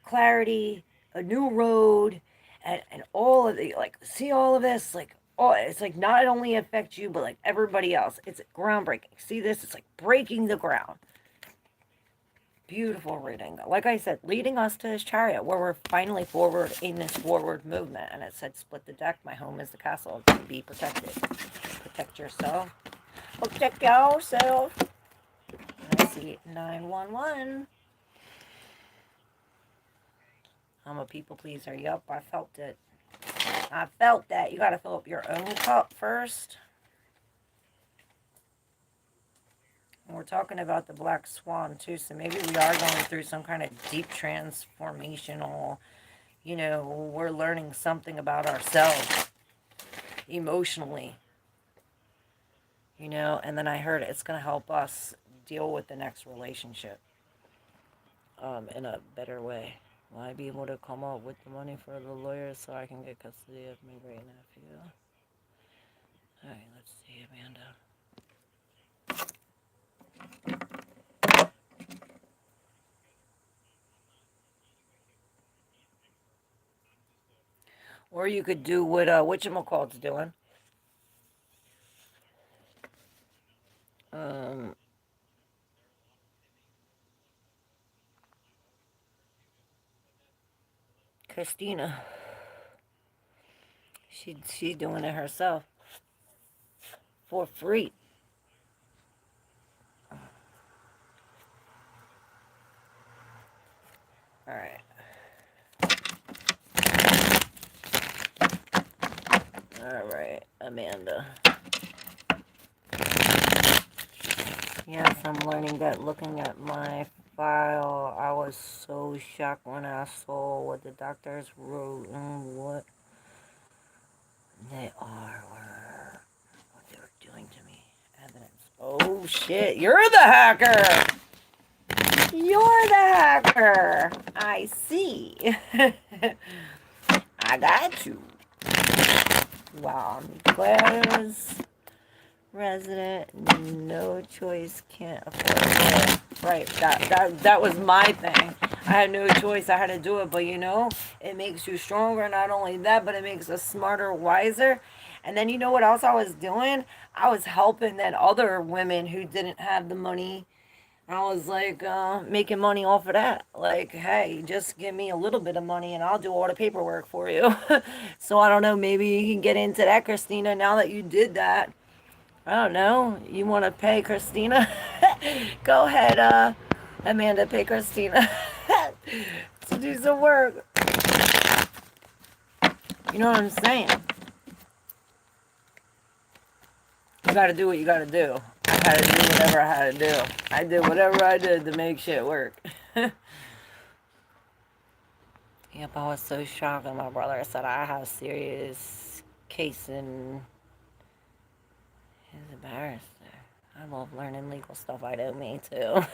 clarity, a new road, and all of the, like, see all of this, like, oh, it's like not only affects you, but like everybody else. It's groundbreaking. See this? It's like breaking the ground. Beautiful reading. Like I said, leading us to his chariot, where we're finally forward in this forward movement. And it said, split the deck. My home is the castle. Be protected. Protect yourself. Protect yourself. I see 911. I'm a people pleaser. Yup, I felt it. I felt that. You got to fill up your own cup first. And we're talking about the Black Swan, too. So maybe we are going through some kind of deep transformational, you know, we're learning something about ourselves emotionally. You know, and then I heard it's going to help us deal with the next relationship in a better way. Will I be able to come up with the money for the lawyers so I can get custody of my great nephew? Alright, let's see, Amanda. Or you could do what whatchamacallit's doing. Christina. She's doing it herself. For free. Alright. Alright, Amanda. Yes, I'm learning that looking at my file, I was so shocked when I saw what the doctors wrote and what they are, or what they were doing to me. Evidence. Oh shit, you're the hacker! You're the hacker! I see. I got you. Wow, I'm Claire's resident, no choice, can't afford it. Right, that was my thing. I had no choice, I had to do it, but you know, it makes you stronger. Not only that, but it makes us smarter, wiser. And then you know what else I was doing? I was helping then other women who didn't have the money. I was like making money off of that. Like, hey, just give me a little bit of money and I'll do all the paperwork for you. So I don't know, maybe you can get into that, Christina, now that you did that. I don't know. You want to pay Christina? Go ahead. Amanda, pay Christina to do some work. You know what I'm saying? You gotta do what you gotta do. I had to do whatever I had to do. I did whatever I did to make shit work. Yep, I was so shocked when my brother said I have a serious case in his embarrassed. I love learning legal stuff. I know, me too.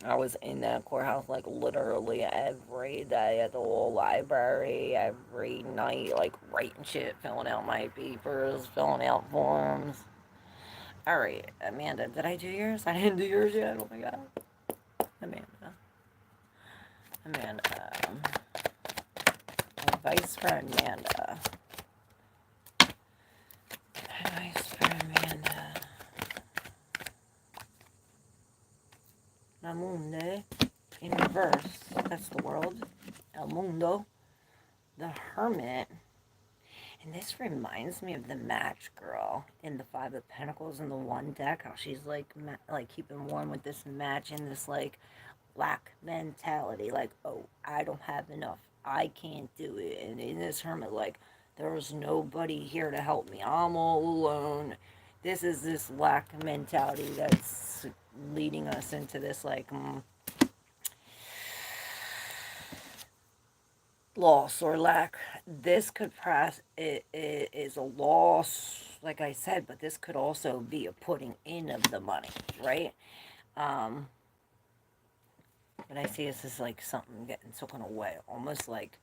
I was in that courthouse like literally every day at the little library, every night, like writing shit, filling out my papers, filling out forms. Alright, Amanda, did I do yours? I didn't do yours yet. Oh my god. Amanda. Advice for Amanda. Advice for Amanda. La Monde in reverse. That's the world. El Mundo. The Hermit. And this reminds me of the match girl in the Five of Pentacles in the one deck. How she's like keeping warm with this match and this like lack mentality. Like, oh, I don't have enough. I can't do it. And in this Hermit, like, there's nobody here to help me. I'm all alone. This is this lack mentality that's leading us into this like loss or lack. This could pass. It is a loss, like I said, but this could also be a putting in of the money, right? But I see this as like something getting taken away, almost like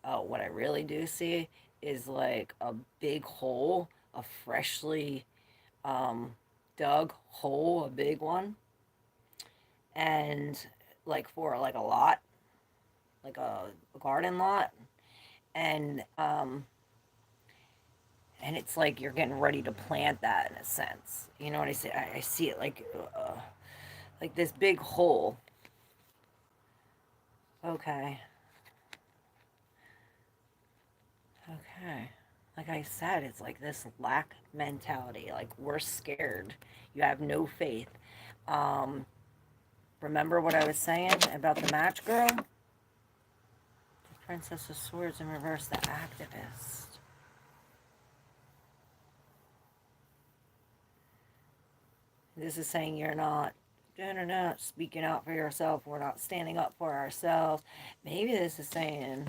what I really do see is like a big hole, a freshly dug hole, a big one, and like for like a lot, like a garden lot, and and it's like you're getting ready to plant that in a sense. You know what I say? I see it like this big hole. Okay. Okay. Like I said, it's like this lack mentality. Like we're scared. You have no faith. Um, Remember what I was saying about the match girl? The Princess of Swords in reverse, the activist. This is saying you're not speaking out for yourself. We're not standing up for ourselves. Maybe this is saying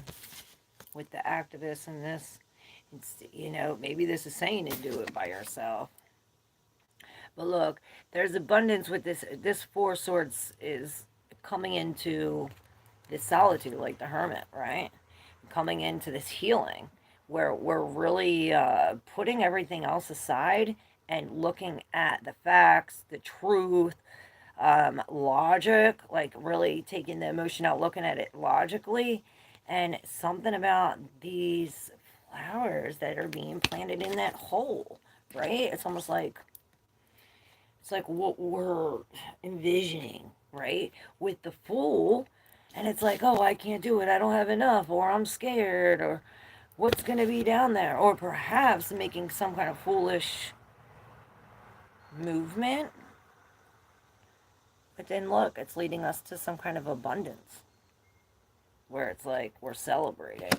with the activist and this, maybe this is saying to do it by yourself. But look, there's abundance with this. This Four Swords is coming into this solitude, like the Hermit, right? Coming into this healing where we're really putting everything else aside and looking at the facts, the truth, logic, like really taking the emotion out, looking at it logically, and something about these flowers that are being planted in that hole, right? It's like what we're envisioning, right? With the Fool, and it's like, oh, I can't do it, I don't have enough, or I'm scared, or what's going to be down there, or perhaps making some kind of foolish movement. But then look, it's leading us to some kind of abundance where it's like we're celebrating.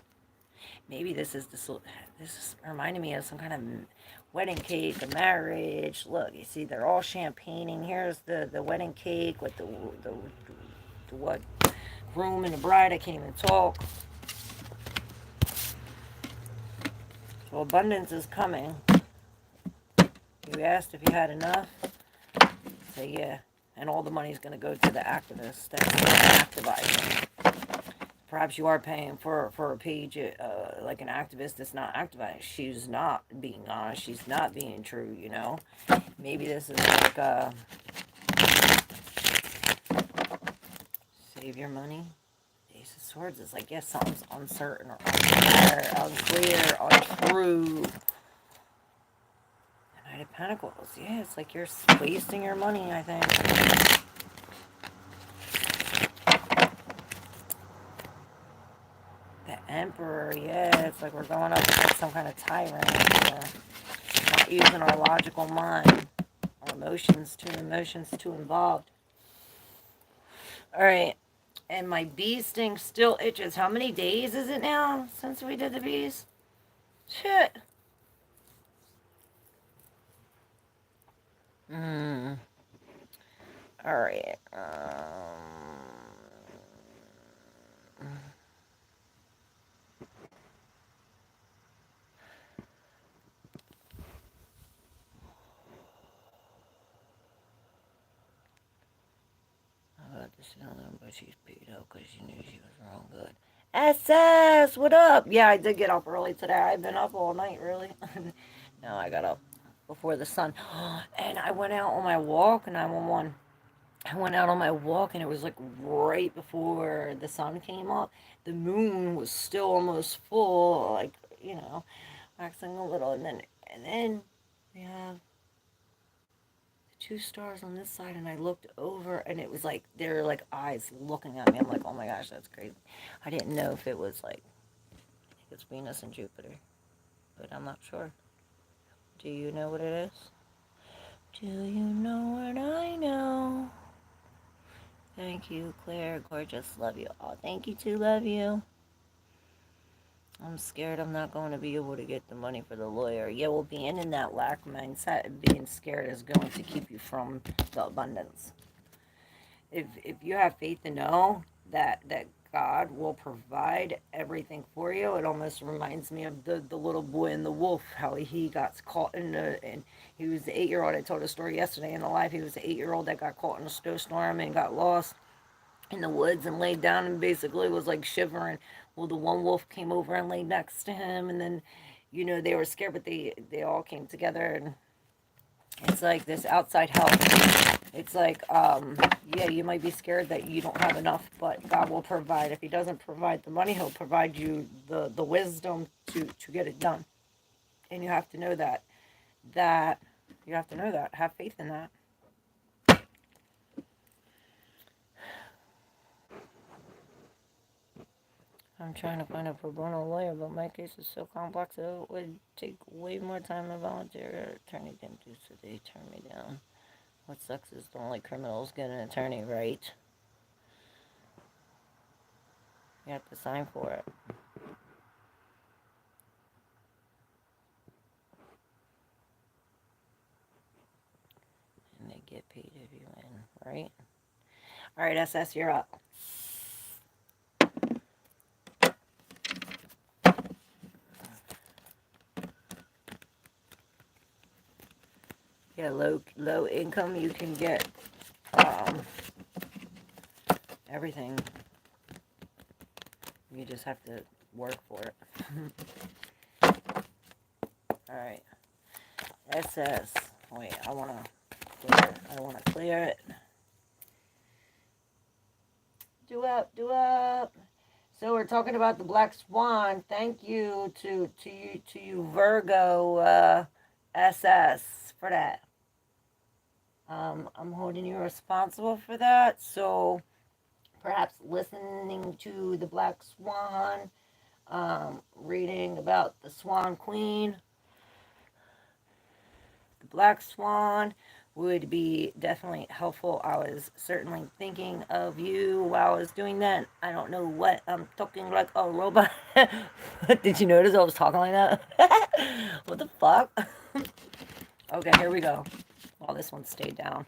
Maybe this is reminding me of some kind of wedding cake, a marriage. Look, you see, they're all champagning. Here's the wedding cake with the what groom and the bride. I can't even talk. So abundance is coming. You asked if you had enough. Say yeah, and all the money's going to go to the activist that's activizing. Perhaps you are paying for a page like an activist that's not activized. She's not being honest. She's not being true, you know. Maybe this is like save your money. Ace of Swords is like, yes, something's uncertain or unclear, untrue. The Knight of Pentacles. Yeah, it's like you're wasting your money, I think. Emperor, yeah, it's like we're going up against some kind of tyrant. Not using our logical mind. Our emotions too involved. Alright. And my bee sting still itches. How many days is it now since we did the bees? Shit. Alright. I got this feeling, but she's paid out because she knew she was wrong. Good. SS, what up? Yeah, I did get up early today. I've been up all night, really. No, I got up before the sun. And I went out on my walk, 911. I went out on my walk, and it was like right before the sun came up. The moon was still almost full, like, you know, waxing a little. And then we have two stars on this side, and I looked over, and it was like they're like eyes looking at me. I'm like, oh my gosh, that's crazy. I didn't know if it was like, I think it's Venus and Jupiter, but I'm not sure. Do you know what it is? Do you know what I know? Thank you, Claire. Gorgeous. Love you all. Thank you too. Love you. I'm scared I'm not going to be able to get the money for the lawyer. Yeah, well, being in that lack mindset, being scared is going to keep you from the abundance. If you have faith to know that God will provide everything for you, it almost reminds me of the little boy and the wolf, how he got caught and he was the 8-year-old. I told a story yesterday in the live. He was the 8-year-old that got caught in a snowstorm and got lost in the woods and laid down and basically was like shivering. Well, the one wolf came over and laid next to him, and then, they were scared, but they all came together, and it's like this outside help. It's like, yeah, you might be scared that you don't have enough, but God will provide. If He doesn't provide the money, He'll provide you the wisdom to get it done. And you have to know that. You have to know that. Have faith in that. I'm trying to find a pro bono lawyer, but my case is so complex it would take way more time than volunteer attorney can do, so they turn me down. What sucks is the only criminals get an attorney, right? You have to sign for it. And they get paid if you win, right? All right, SS, you're up. Yeah, low income, you can get everything. You just have to work for it. All right, SS. Wait, I want to clear it. Do up. So we're talking about the Black Swan. Thank you to you Virgo SS for that. I'm holding you responsible for that. So perhaps listening to the Black Swan, reading about the Swan Queen, the Black Swan would be definitely helpful. I was certainly thinking of you while I was doing that. I don't know what I'm talking like a robot. Did you notice I was talking like that? What the fuck? Okay, here we go. Well, this one stayed down.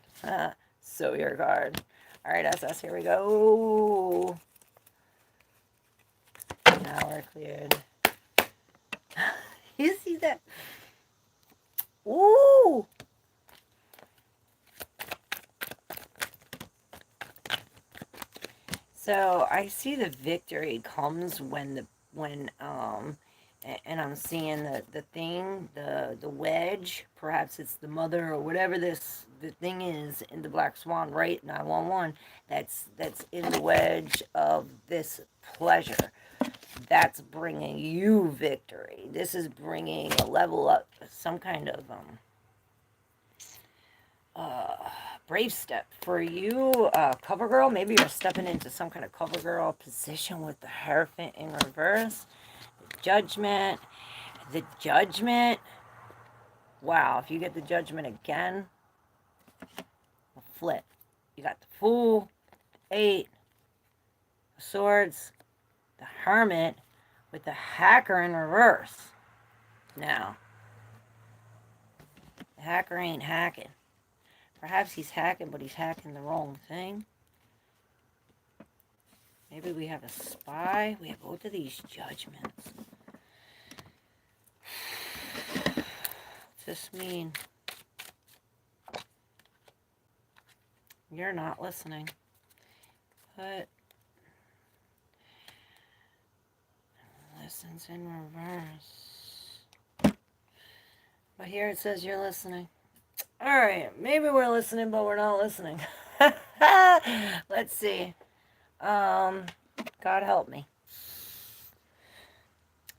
So your card. All right, SS, here we go. Now we're cleared. You see that? Ooh! So I see the victory comes when and I'm seeing the wedge. Perhaps it's the mother or whatever the thing is in the Black Swan, right? 911. That's in the wedge of this pleasure. That's bringing you victory. This is bringing a level up, some kind of brave step for you, cover girl. Maybe you're stepping into some kind of cover girl position with the Hierophant in reverse. Judgment. The Judgment. Wow, if you get the Judgment again, flip. You got the Fool, 8 of Swords, the Hermit, with the Hacker in reverse. Now, the hacker ain't hacking. Perhaps he's hacking, but he's hacking the wrong thing. Maybe we have a spy. We have both of these judgments. What's this mean? You're not listening. But listens in reverse. But here it says you're listening. Alright, maybe we're listening, but we're not listening. Let's see. God help me.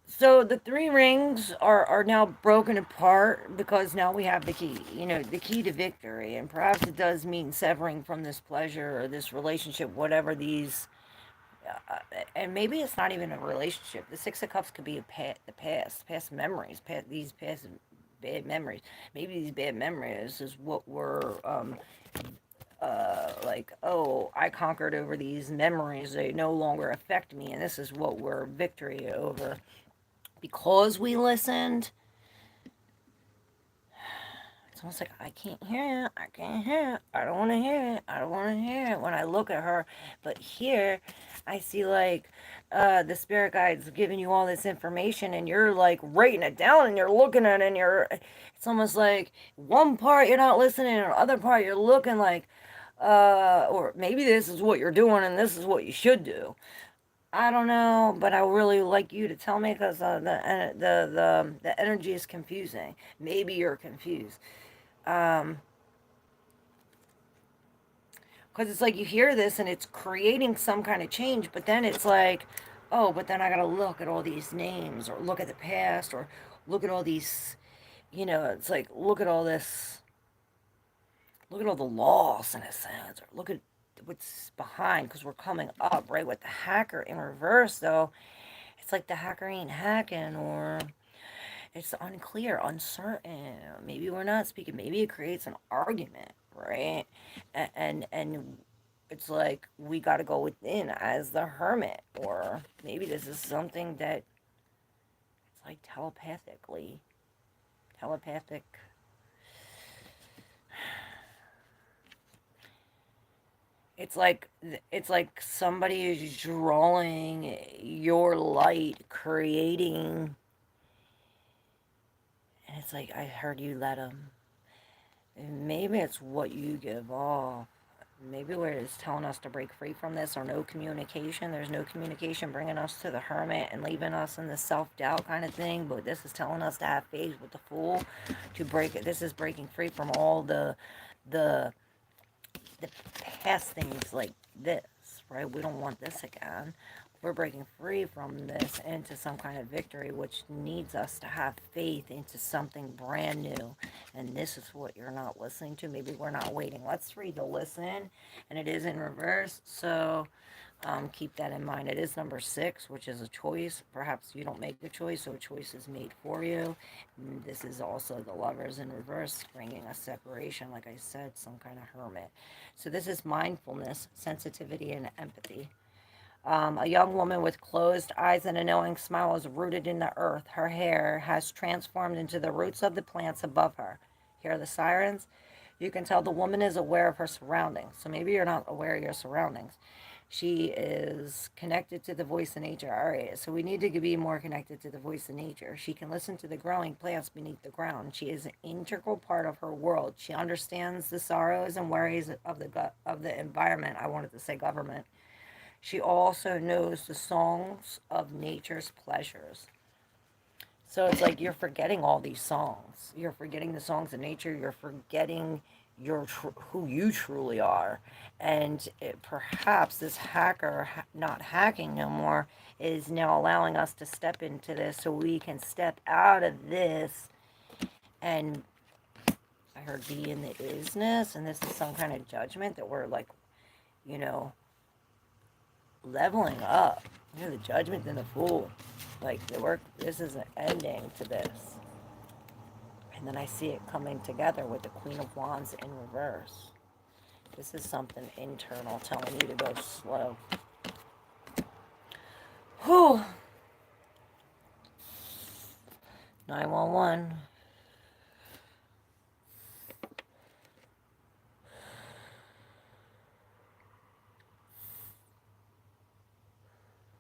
So the 3 rings are now broken apart because now we have the key. You know, the key to victory. And perhaps it does mean severing from this pleasure or this relationship, whatever these... and maybe it's not even a relationship. The 6 of Cups could be the past memories, these past bad memories. Maybe these bad memories is what we're... like, oh, I conquered over these memories. They no longer affect me, and this is what we're victory over. Because we listened, it's almost like, I can't hear it, I can't hear it, I don't want to hear it, I don't want to hear it when I look at her. But here, I see like, the spirit guide's giving you all this information, and you're like writing it down, and you're looking at it, and it's almost like one part you're not listening, and the other part you're looking like, or maybe this is what you're doing, and this is what you should do. I don't know, but I really like you to tell me because the energy is confusing. Maybe you're confused. Because it's like you hear this and it's creating some kind of change, but then it's like, oh, but then I gotta look at all these names or look at the past or look at all these, it's like, look at all this, look at all the loss in a sense, or look at what's behind because we're coming up, right, with the hacker in reverse, though. It's like the hacker ain't hacking, or it's unclear, uncertain. Maybe we're not speaking. Maybe it creates an argument, right? And it's like we got to go within as the hermit, or maybe this is something that it's like telepathic. It's like somebody is drawing your light, creating. And it's like, I heard you let them. And maybe it's what you give off. Maybe where it's telling us to break free from this, or no communication. There's no communication bringing us to the hermit and leaving us in the self-doubt kind of thing. But this is telling us to have faith with the Fool to break it. This is breaking free from all the past things like this, right? We don't want this again. We're breaking free from this into some kind of victory, which needs us to have faith into something brand new. And this is what you're not listening to. Maybe we're not waiting. Let's read the listen. And it is in reverse. So keep that in mind. It is number 6, which is a choice. Perhaps you don't make the choice, so a choice is made for you. And this is also the Lovers in reverse, bringing a separation, like I said, some kind of hermit. So this is mindfulness, sensitivity, and empathy. A young woman with closed eyes and a knowing smile is rooted in the earth. Her hair has transformed into the roots of the plants above her. Hear the sirens? You can tell the woman is aware of her surroundings. So maybe you're not aware of your surroundings. She is connected to the voice of nature. All right, so we need to be more connected to the voice of nature. She can listen to the growing plants beneath the ground. She is an integral part of her world. She understands the sorrows and worries of the environment. I wanted to say government. She also knows the songs of nature's pleasures. So it's like you're forgetting all these songs. You're forgetting the songs of nature. You're forgetting who you truly are. And perhaps this hacker not hacking no more is now allowing us to step into this so we can step out of this. And I heard be in the isness, and this is some kind of judgment that we're like, leveling up. You're the judgment and the Fool. Like this is an ending to this. And then I see it coming together with the Queen of Wands in reverse. This is something internal telling you to go slow. Whew. 911.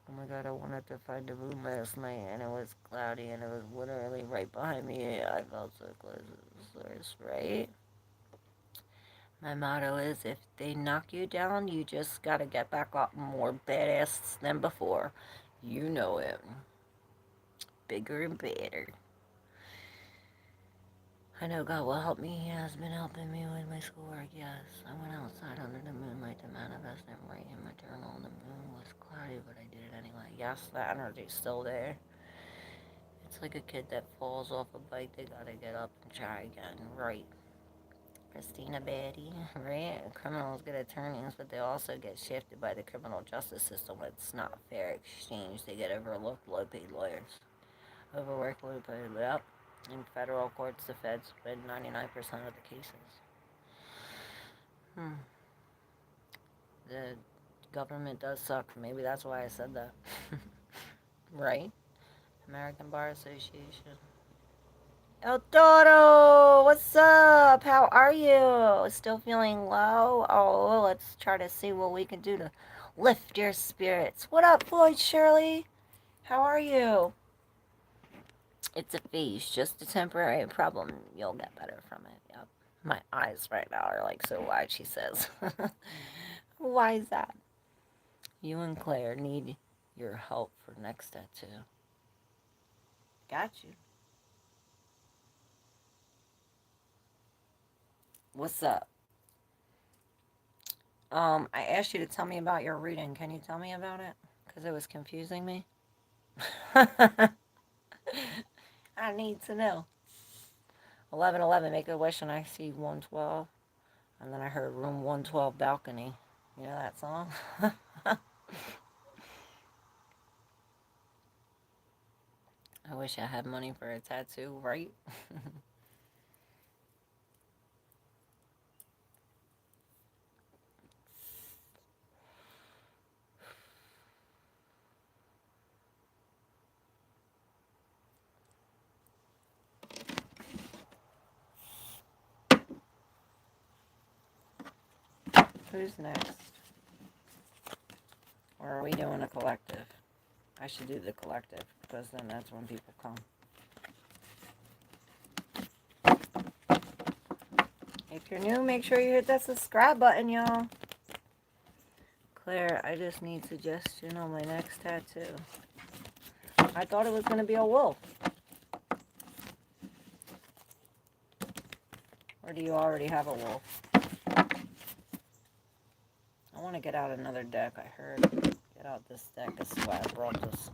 Oh my god, I wanted to find a room last night and it was cloudy and it was literally right behind me. I felt so close to the source, right? My motto is if they knock you down, you just gotta get back up more badass than before. You know it. Bigger and better. I know God will help me. He has been helping me with my schoolwork, yes. I went outside under the moonlight to manifest and write in my journal. The moon was cloudy, but I did it anyway. Yes, the energy's still there. It's like a kid that falls off a bike. They gotta get up and try again. Right. Christina Betty, right? Criminals get attorneys, but they also get shifted by the criminal justice system. It's not fair exchange. They get overlooked, low-paid lawyers. Overworked, low-paid, yep. In federal courts, the feds win 99% of the cases. The government does suck. Maybe that's why I said that. Right? American Bar Association. El Toro, what's up? How are you? Still feeling low? Oh, let's try to see what we can do to lift your spirits. What up, Floyd Shirley? How are you? It's a phase, just a temporary problem. You'll get better from it. Yep. My eyes right now are like so wide, she says. Why is that? You and Claire need your help for next tattoo. Got you. What's up? I asked you to tell me about your reading. Can you tell me about it? Because it was confusing me. I need to know. 1111, make a wish, and I see 112. And then I heard room 112 balcony. You know that song? I wish I had money for a tattoo, right? Who's next? Or are we doing a collective? I should do the collective, because then that's when people come. If you're new, make sure you hit that subscribe button, y'all. Claire, I just need suggestion on my next tattoo. I thought it was going to be a wolf. Or do you already have a wolf? I want to get out another deck. I heard, get out this deck. This is why I brought this.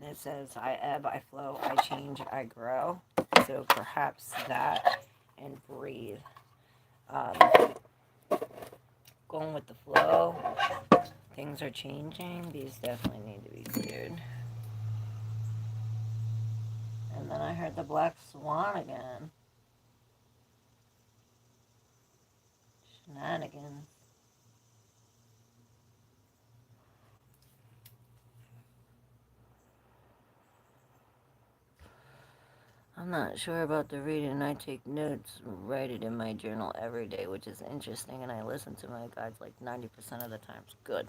And it says, I ebb, I flow, I change, I grow. So perhaps that and breathe. Going with the flow. Things are changing. These definitely need to be cleared. And then I heard the black swan again. Shenanigans. I'm not sure about the reading. I take notes, write it in my journal every day, which is interesting, and I listen to my guides like 90% of the times. Good.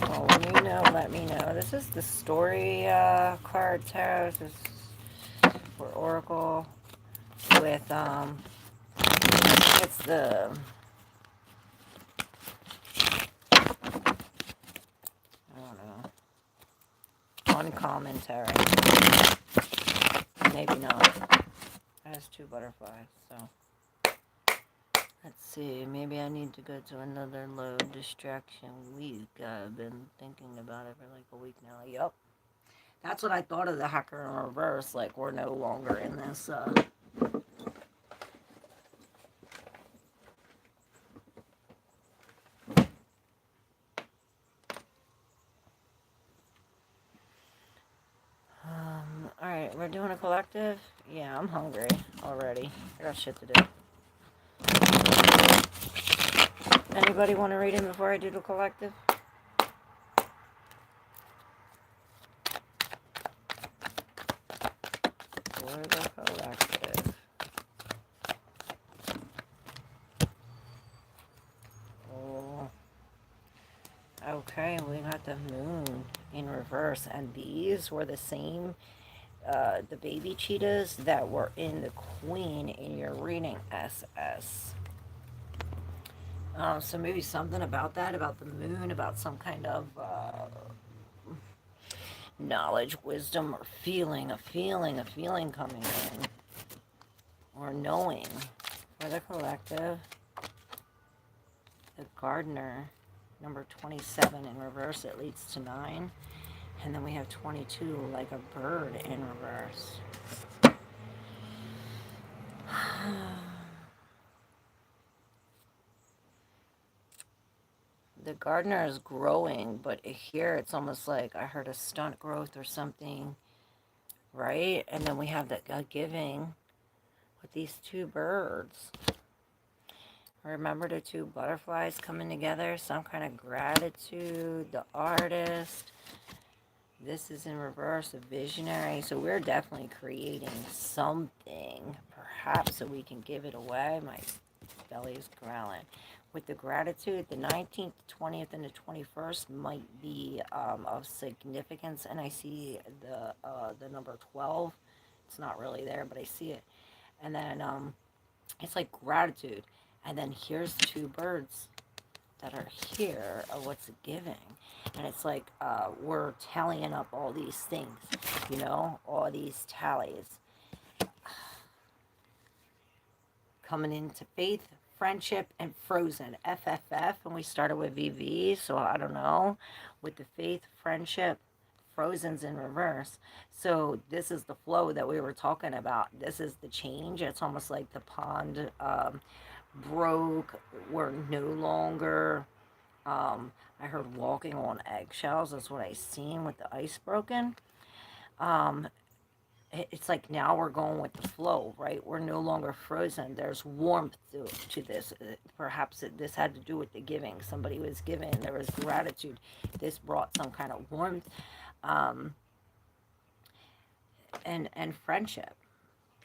Well, when you know, let me know. This is the story card tarot. This is for Oracle with, it's the, I don't know, uncommon tarot. Maybe not. It has two butterflies, so. Let's see, maybe I need to go to another low distraction week. I've been thinking about it for like a week now. Yup. That's what I thought of the hacker in reverse. Like, we're no longer in this, doing a collective? Yeah, I'm hungry already. I got shit to do. Anybody want to read in before I do the collective? For the collective. Oh. Okay, we got the moon in reverse, and these were the same, the baby cheetahs that were in the queen in your reading, SS. So maybe something about that, about the moon, about some kind of knowledge, wisdom, or a feeling coming in, or knowing. For the collective, the gardener, number 27 in reverse, it leads to 9. And then we have 22, like a bird in reverse. The gardener is growing, but here it's almost like I heard a stunt growth or something, right? And then we have the giving with these 2 birds. Remember the 2 butterflies coming together, some kind of gratitude, the artist. This is in reverse, a visionary. So we're definitely creating something, perhaps, so we can give it away. My belly is growling. With the gratitude, the 19th, 20th, and the 21st might be of significance. And I see the number 12. It's not really there, but I see it. And then it's like gratitude. And then here's 2 birds that are here of what's giving. And it's like we're tallying up all these things, you know, all these tallies. Coming into faith, friendship, and frozen, FFF. And we started with VV, so I don't know. With the faith, friendship, frozen's in reverse. So this is the flow that we were talking about. This is the change. It's almost like the pond broke. We're no longer I heard walking on eggshells. That's what I seen with the ice broken. Um, it's like now we're going with the flow, right? We're no longer frozen. There's warmth to this. Perhaps this had to do with the giving. Somebody was giving. There was gratitude. This brought some kind of warmth, um, and friendship.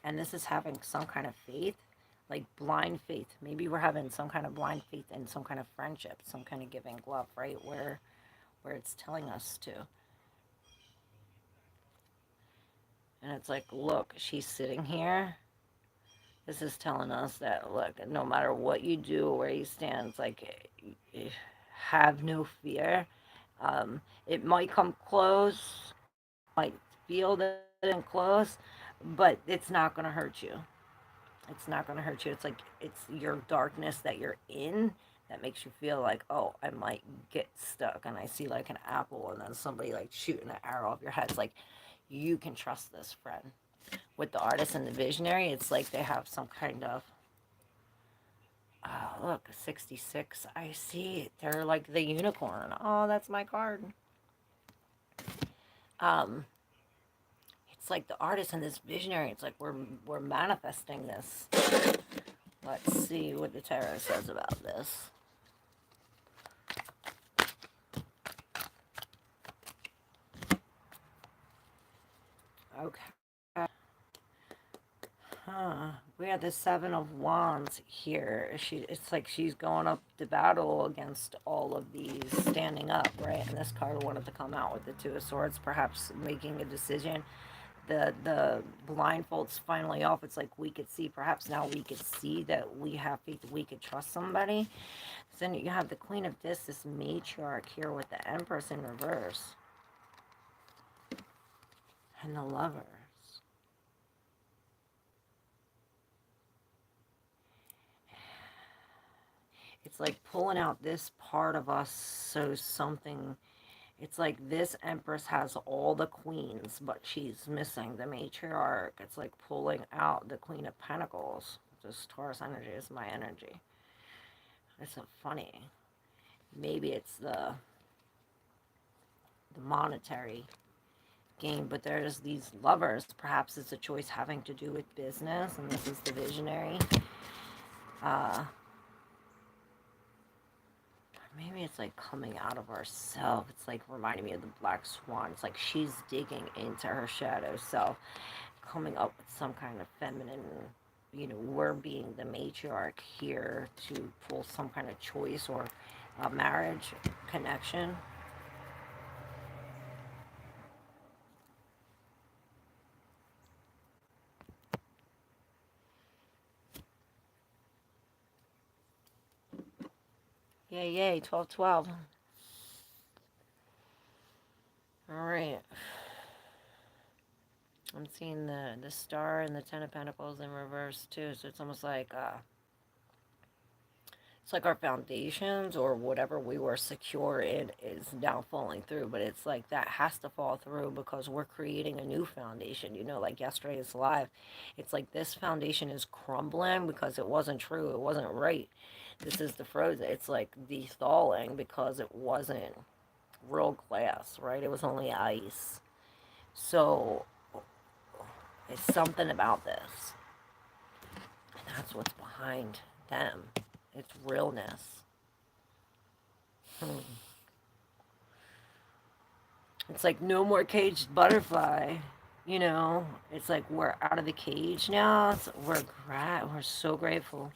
And this is having some kind of faith, like blind faith. Maybe we're having some kind of blind faith and some kind of friendship, some kind of giving love, right? Where it's telling us to. And it's like, look, she's sitting here. This is telling us that, look, no matter what you do or where you stand, it's like, have no fear. It might come close, might feel that it's close, but it's not going to hurt you. It's not going to hurt you. It's like, it's your darkness that you're in that makes you feel like, oh, I might get stuck. And I see like an apple and then somebody like shooting an arrow off your head. It's like, you can trust this friend. With the artist and the visionary, it's like they have some kind of, oh, look, 66. I see it. They're like the unicorn. Oh, that's my card. Um, it's like the artist and this visionary. It's like we're manifesting this. Let's see what the tarot says about this. Okay. We have the 7 of Wands here. It's like she's going up to battle against all of these, standing up, right? And this card wanted to come out with the 2 of Swords, perhaps making a decision. The blindfold's finally off. It's like we could see, perhaps now we could see that we have faith, we could trust somebody. Then you have the Queen of Discs, this matriarch here with the Empress in reverse. And the Lovers. It's like pulling out this part of us so something, it's like this Empress has all the queens, but she's missing the matriarch. It's like pulling out the Queen of Pentacles. This Taurus energy is my energy. It's so funny. Maybe it's the monetary game, but there's these lovers. Perhaps it's a choice having to do with business, and this is the visionary. Maybe it's like coming out of herself. It's like reminding me of the Black Swan. It's like she's digging into her shadow self, coming up with some kind of feminine, we're being the matriarch here to pull some kind of choice or a marriage connection. Yay, yay, 12-12. Alright. I'm seeing the star and the Ten of Pentacles in reverse too, so it's almost like it's like our foundations or whatever we were secure in is now falling through, but it's like that has to fall through because we're creating a new foundation. Like yesterday's live, it's like this foundation is crumbling because it wasn't true, it wasn't right. This is the frozen. It's like thawing because it wasn't real glass, right? It was only ice. So it's something about this. And that's what's behind them. It's realness. It's like no more caged butterfly. It's like we're out of the cage now. We're so grateful.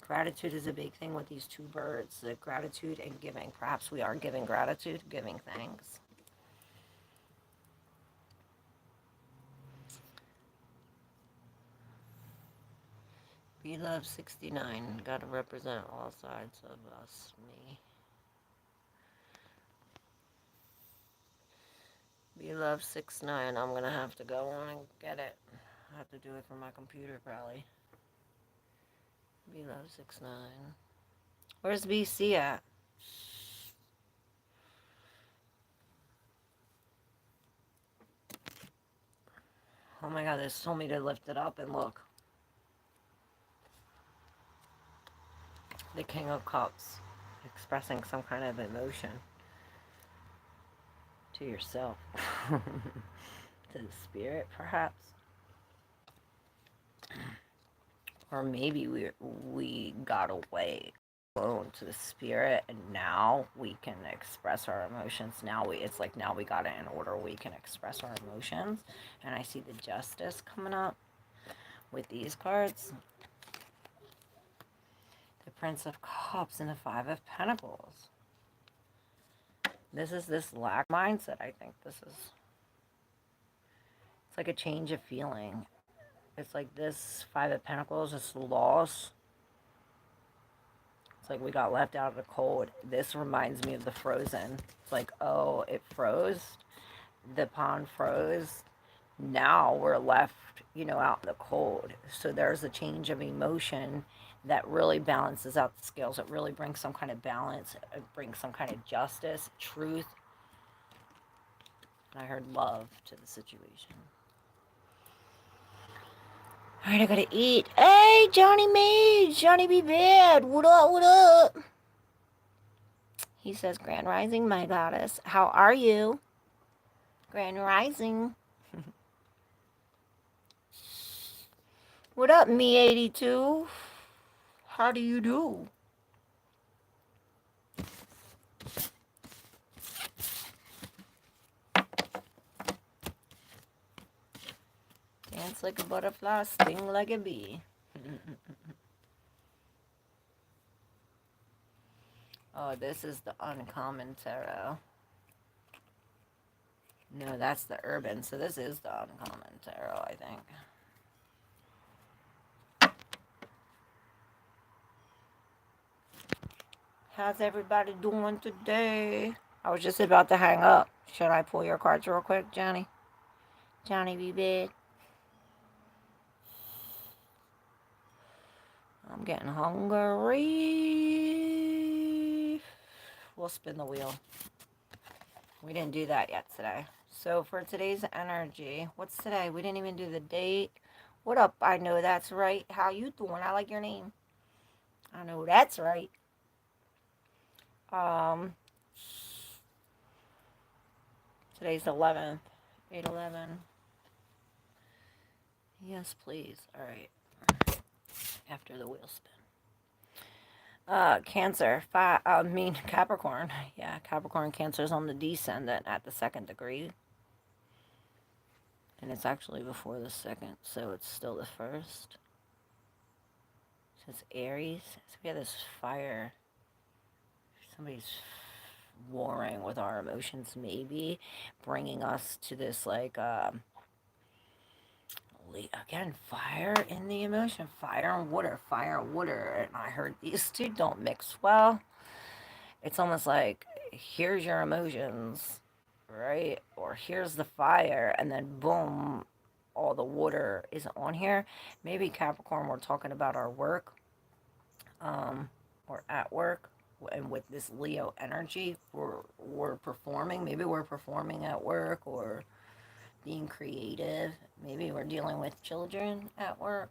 Gratitude is a big thing with these two birds. The gratitude and giving. Perhaps we are giving gratitude, giving thanks. Be Love 69. Gotta represent all sides of us. Me. Be Love 69. I'm gonna have to go on and get it. I have to do it for my computer probably. Be Love 69. Where's BC at? Oh my god, they told me to lift it up and look. The King of Cups. Expressing some kind of emotion. To yourself. To the spirit, perhaps. Or maybe we got away alone to the spirit, and now we can express our emotions. Now we got it in order. We can express our emotions. And I see the Justice coming up with these cards. The Prince of Cups and the Five of Pentacles. This is this lack mindset. I think this is, it's like a change of feeling. It's like this Five of Pentacles, this loss. It's like we got left out of the cold. This reminds me of the Frozen. It's like, oh, it froze. The pond froze. Now we're left, out in the cold. So there's a change of emotion that really balances out the scales. It really brings some kind of balance. It brings some kind of justice, truth. And I heard love to the situation. Alright, I gotta eat. Hey, Johnny Mage! Johnny Be Bad! What up, what up? He says, Grand Rising, my goddess. How are you? Grand Rising. What up, me82? How do you do? Dance like a butterfly, sting like a bee. Oh, this is the uncommon tarot. No, that's the urban. So this is the uncommon tarot, I think. How's everybody doing today? I was just about to hang up. Should I pull your cards real quick, Johnny? Johnny Be Bad. I'm getting hungry. We'll spin the wheel. We didn't do that yet today. So for today's energy, what's today? We didn't even do the date. What up? I know that's right. How you doing? I like your name. I know that's right. Today's the 11th. 811. Yes, please. All right. After the wheel spin. Cancer. Capricorn. Yeah, Capricorn Cancer's on the descendant at the 2nd degree. And it's actually before the 2nd, so it's still the 1st. So it's Aries. So we have this fire. Somebody's warring with our emotions, maybe bringing us to this again, fire in the emotion, fire and water, and I heard these two don't mix well. It's almost like, here's your emotions, right? Or here's the fire, and then boom, all the water is on here. Maybe Capricorn, we're talking about our work, or at work, and with this Leo energy, we're performing. Maybe we're performing at work, or being creative. Maybe we're dealing with children at work.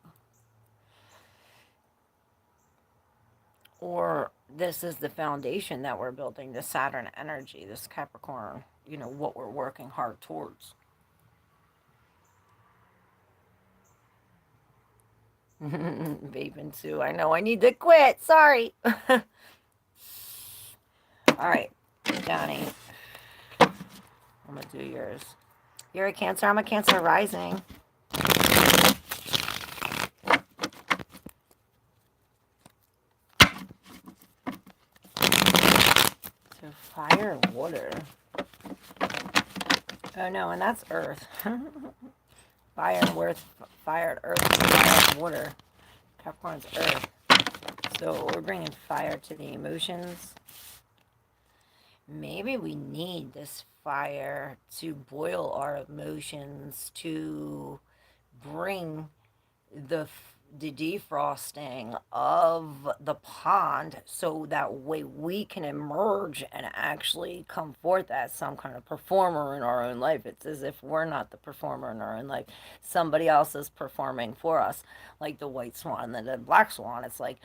Or this is the foundation that we're building, the Saturn energy, this Capricorn, what we're working hard towards. Vaping too. I know I need to quit. Sorry. All right, Johnny. I'm going to do yours. You're a Cancer. I'm a Cancer rising. So fire, water. Oh no, and that's earth. Fire and earth, fire and water. Capricorn's earth. So we're bringing fire to the emotions. Maybe we need this fire to boil our emotions, to bring the defrosting of the pond, so that way we can emerge and actually come forth as some kind of performer in our own life. It's as if we're not the performer in our own life. Somebody else is performing for us, like the white swan and the black swan. It's like,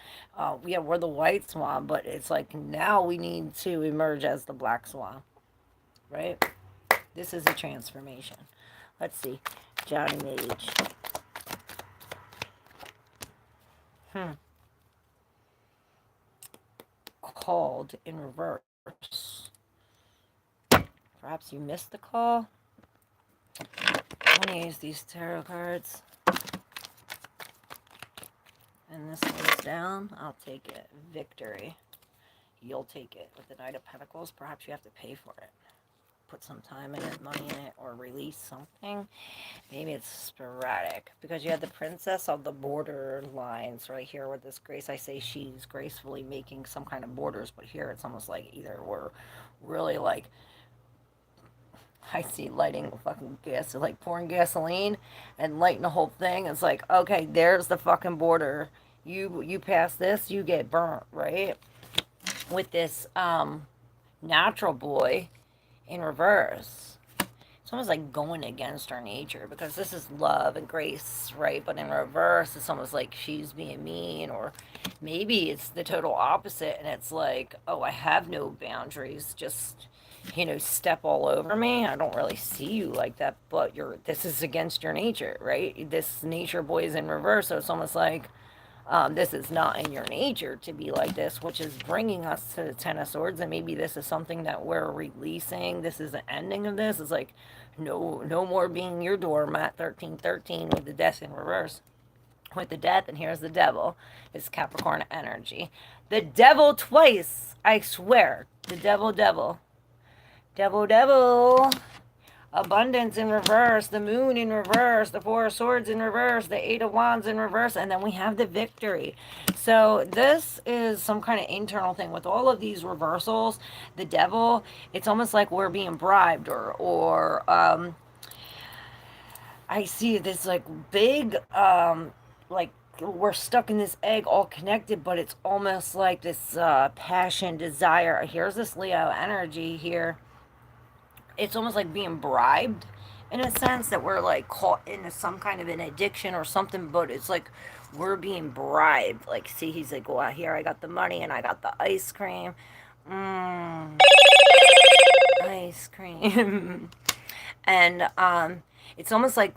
yeah, we're the white swan, but it's like now we need to emerge as the black swan, right? This is a transformation. Let's see. Johnny Mage. Called in reverse. Perhaps you missed the call. I'm going to use these tarot cards. And this goes down. I'll take it. Victory. You'll take it. With the Knight of Pentacles, perhaps you have to pay for it. Put some time in it, money in it, or release something. Maybe it's sporadic, because you have the Princess of the border lines right here with this Grace. I say she's gracefully making some kind of borders, but here it's almost like either we're really like, I see lighting fucking gas, like pouring gasoline and lighting the whole thing. It's like, okay, there's the fucking border. You pass this, you get burnt, right? With this natural boy in reverse. It's almost like going against our nature, because this is love and grace, right? But in reverse, it's almost like she's being mean, or maybe it's the total opposite, and it's like, oh, I have no boundaries, just, step all over me. I don't really see you like that, but this is against your nature, right? This nature boy is in reverse, so it's almost like, this is not in your nature to be like this, which is bringing us to the Ten of Swords. And maybe this is something that we're releasing. This is the ending of this. It's like, no more being your doormat. 1313 with the Death in reverse. With the Death, and here's the Devil. It's Capricorn energy. The Devil twice, I swear. The Devil. Devil. Abundance in reverse, the Moon in reverse, the Four of Swords in reverse, the Eight of Wands in reverse, and then we have the Victory. So this is some kind of internal thing with all of these reversals. The Devil, it's almost like we're being bribed, or I see this like big, like we're stuck in this egg all connected, but it's almost like this passion, desire. Here's this Leo energy here. It's almost like being bribed, in a sense, that we're like caught into some kind of an addiction or something, but it's like we're being bribed. Like, see, he's like, well, here I got the money and I got the ice cream. Ice cream. And it's almost like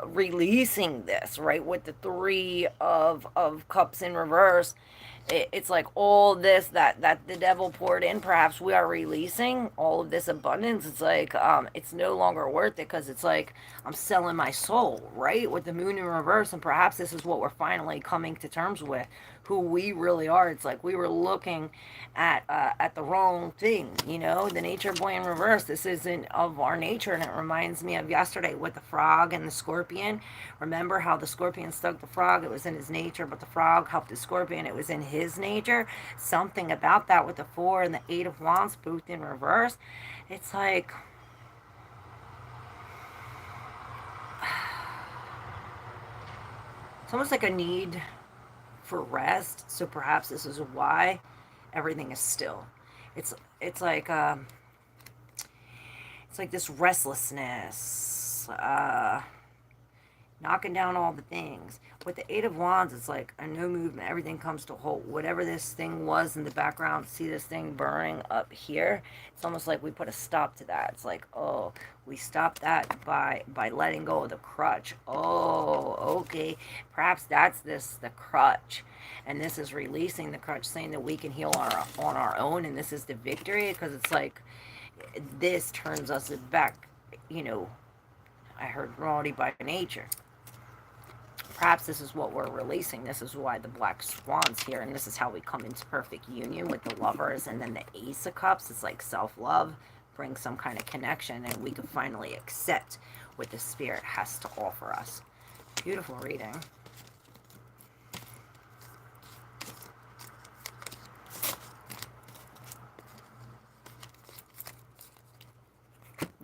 releasing this, right, with the three of cups in reverse. It's like all this that the devil poured in, perhaps we are releasing all of this abundance. It's like it's no longer worth it, because it's like I'm selling my soul, right, with the moon in reverse. And perhaps this is what we're finally coming to terms with, who we really are. It's like we were looking at the wrong thing, you know, the nature boy in reverse. This isn't of our nature. And it reminds me of yesterday with the frog and the scorpion. Remember how the scorpion stuck the frog? It was in his nature, but the frog helped the scorpion. It was in his nature. Something about that with the four and the eight of wands, both in reverse. It's like it's almost like a need for rest. So perhaps this is why everything is still. It's it's like um, it's like this restlessness, knocking down all the things. With the Eight of Wands, it's like a no movement. Everything comes to halt. Whatever this thing was in the background, see this thing burning up here? It's almost like we put a stop to that. It's like, oh, we stopped that by letting go of the crutch. Oh, okay. Perhaps that's the crutch. And this is releasing the crutch, saying that we can heal on our own. And this is the victory, because it's like this turns us back, you know, I heard reality by nature. Perhaps this is what we're releasing. This is why the Black Swan's here, and this is how we come into perfect union with the Lovers. And then the Ace of Cups is like self-love, brings some kind of connection, and we can finally accept what the Spirit has to offer us. Beautiful reading.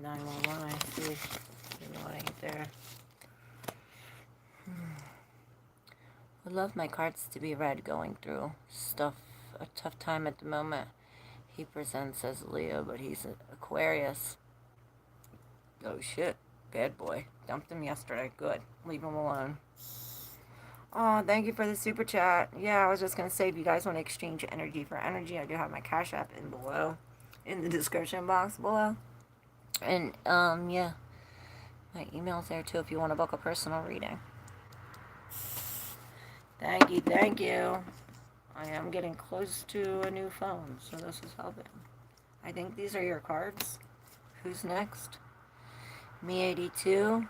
Nine one one. I see. You know, it ain't there. Would love my cards to be read, going through stuff, a tough time at the moment. He presents as Leo, but he's an Aquarius. Oh shit, bad boy. Dumped him yesterday. Good. Leave him alone. Oh, thank you for the super chat. Yeah, I was just gonna say, if you guys want to exchange energy for energy, I do have my Cash App in below, in the description box below. And yeah, my email's there too if you want to book a personal reading. Thank you, thank you. I am getting close to a new phone, so this is helping. I think these are your cards. Who's next? Me 82.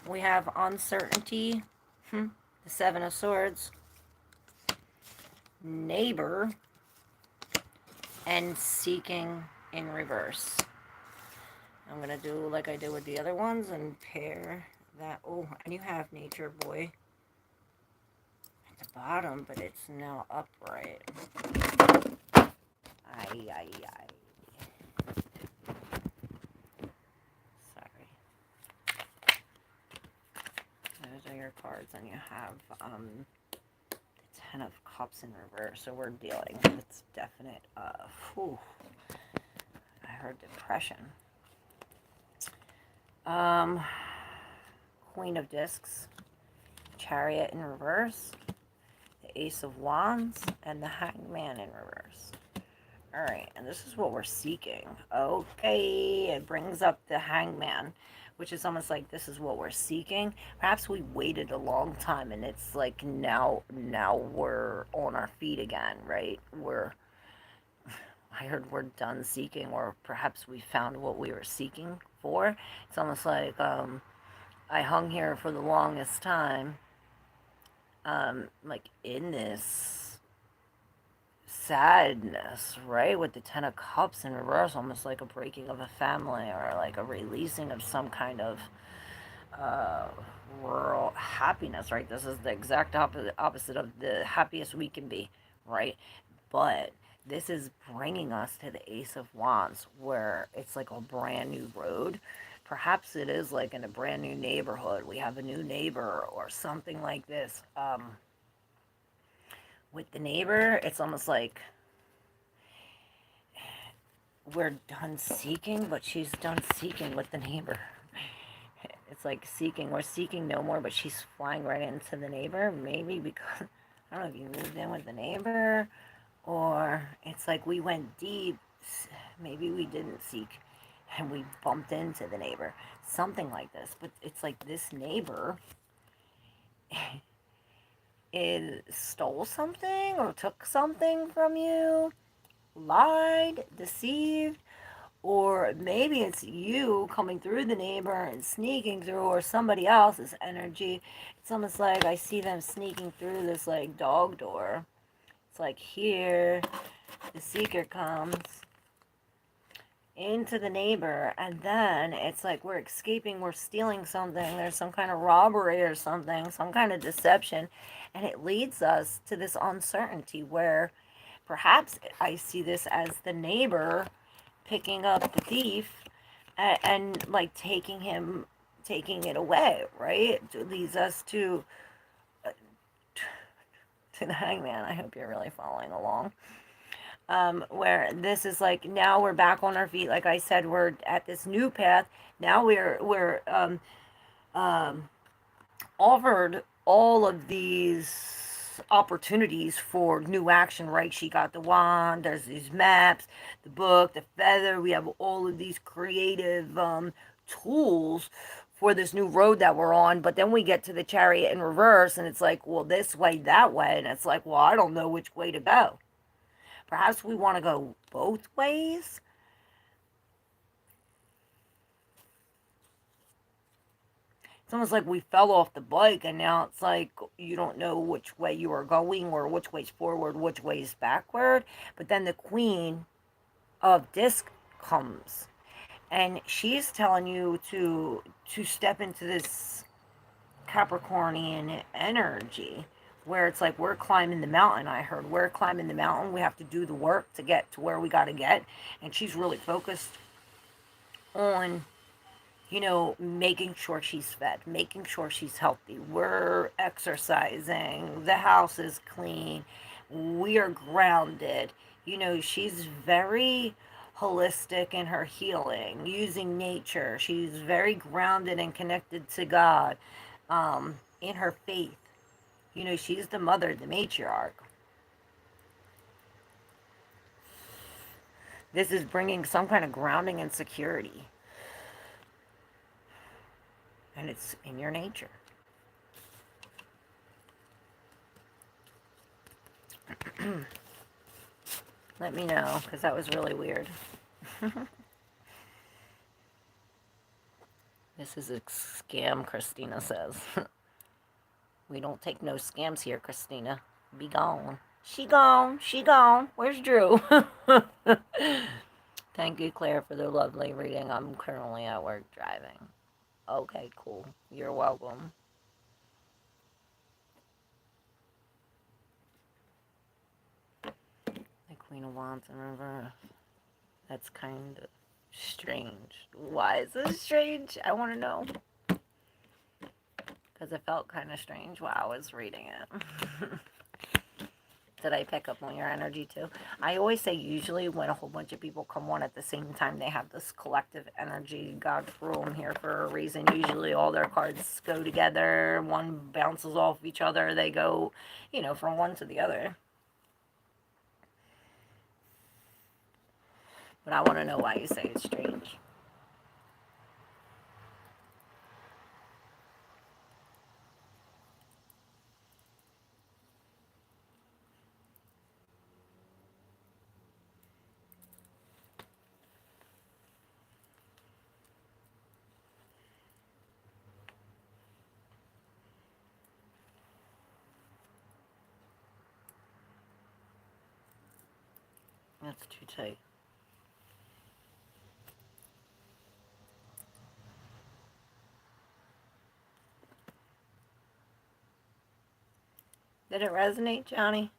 We have uncertainty. The Seven of Swords. Neighbor. And seeking in reverse. I'm going to do like I did with the other ones and pair that. Oh, and you have nature boy at the bottom, but it's now upright. Ay, ay, ay. Sorry. Those are your cards, and you have the Ten of Cups in reverse. So we're dealing with definite, whew, I heard depression. Queen of Discs, Chariot in reverse, the Ace of Wands, and the Hanged Man in reverse. Alright, and this is what we're seeking. Okay, it brings up the Hanged Man, which is almost like this is what we're seeking. Perhaps we waited a long time, and it's like now we're on our feet again, right? I heard we're done seeking, or perhaps we found what we were seeking for. It's almost like I hung here for the longest time, like in this sadness, right? With the Ten of Cups in reverse, almost like a breaking of a family, or like a releasing of some kind of rural happiness, right? This is the exact opposite of the happiest we can be, right? But this is bringing us to the Ace of Wands, where it's like a brand new road. Perhaps it is like in a brand new neighborhood. We have a new neighbor or something like this. With the neighbor, it's almost like we're done seeking, but she's done seeking with the neighbor. It's like seeking. We're seeking no more, but she's flying right into the neighbor. Maybe because, I don't know if you moved in with the neighbor, or it's like we went deep. Maybe we didn't seek. and we bumped into the neighbor. Something like this. But it's like this neighbor is stole something or took something from you, lied, deceived, or maybe it's you coming through the neighbor and sneaking through, or somebody else's energy. It's almost like I see them sneaking through this like dog door. It's like here the seeker comes into the neighbor, and then it's like we're escaping, we're stealing something, there's some kind of robbery or something, some kind of deception, and it leads us to this uncertainty where perhaps I see this as the neighbor picking up the thief and like taking it away, right? It leads us to the hangman. I hope you're really following along. Where this is like now we're back on our feet. Like I said, we're at this new path. Now we're offered all of these opportunities for new action. Right? She got the wand. There's these maps, the book, the feather. We have all of these creative tools for this new road that we're on. But then we get to the chariot in reverse, and it's like, well, this way, that way, and it's like, well, I don't know which way to go. Perhaps we want to go both ways. It's almost like we fell off the bike and now it's like you don't know which way you are going or which way's forward, which way's backward. But then the queen of disc comes and she's telling you to step into this Capricornian energy where it's like we're climbing the mountain. I heard we're climbing the mountain. We have to do the work to get to where we got to get. And she's really focused on, you know, making sure she's fed, making sure she's healthy. We're exercising. The house is clean. We are grounded. You know, she's very holistic in her healing, using nature. She's very grounded and connected to God in her faith. You know, she's the mother, the matriarch. This is bringing some kind of grounding and security. And it's in your nature. Let me know, because that was really weird. This is a scam, Christina says. We don't take no scams here, Christina. Be gone. She gone. She gone. Where's Drew? Thank you, Claire, for the lovely reading. I'm currently at work driving. Okay, cool. You're welcome. The Queen of Wands in reverse. That's kind of strange. Why is this strange? I want to know. Because it felt kind of strange while I was reading it. Did I pick up on your energy too? I always say usually when a whole bunch of people come on at the same time, they have this collective energy. God threw them here for a reason. Usually all their cards go together. One bounces off each other. They go, you know, from one to the other. But I want to know why you say it's strange. That's too tight. Did it resonate, Johnny?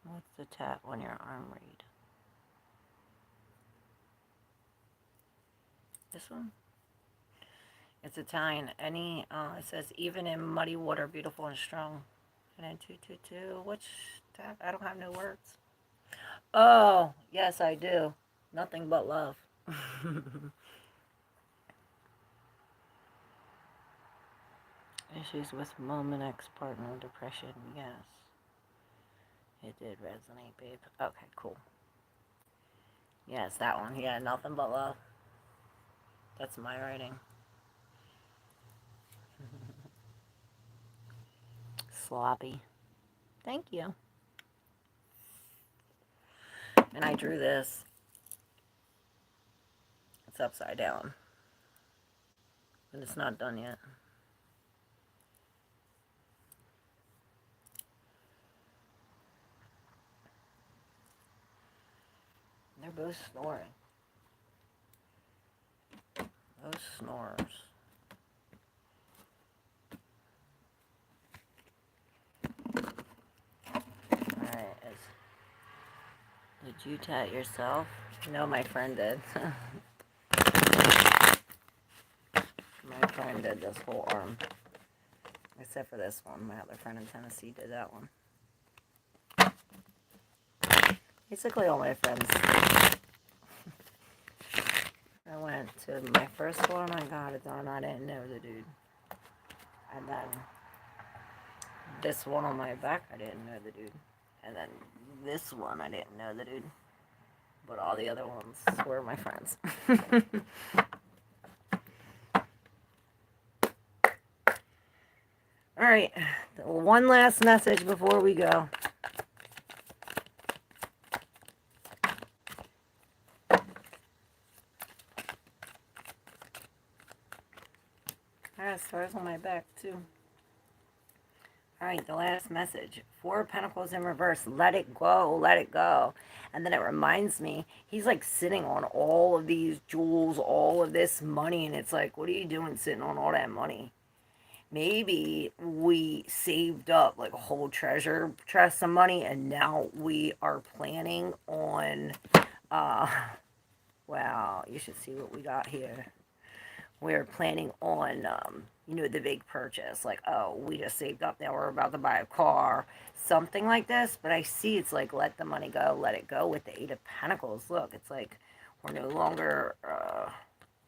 What's the tap on your arm read? This one? It's Italian. It says, even in muddy water, beautiful and strong. And then 222. Which tap? I don't have no words. Oh, yes, I do. Nothing but love. Issues with mom and ex-partner, depression, yes. It did resonate, babe. Okay, cool. Yes, that one. Yeah, nothing but love. That's my writing. Sloppy. Thank you. And I drew this. It's upside down. And it's not done yet. They're both snoring. Both snorers. Alright, did you tat yourself? No, my friend did. My friend did this whole arm. Except for this one. My other friend in Tennessee did that one. Basically all my friends. I went to my first one, I got it done. I didn't know the dude. And then this one on my back, I didn't know the dude. And then this one, I didn't know the dude. But all the other ones were my friends. Alright, one last message before we go. I got stars on my back too. Alright, the last message. 4 of Pentacles in reverse. Let it go, let it go. And then it reminds me, he's like sitting on all of these jewels, all of this money, and it's like, what are you doing sitting on all that money? Maybe we saved up like a whole treasure chest of money, and now we are planning on, wow, you should see what we got here. We're planning on, the big purchase. Like, oh, we just saved up, now we're about to buy a car. Something like this. But I see it's like, let the money go, let it go with the 8 of Pentacles. Look, it's like we're no longer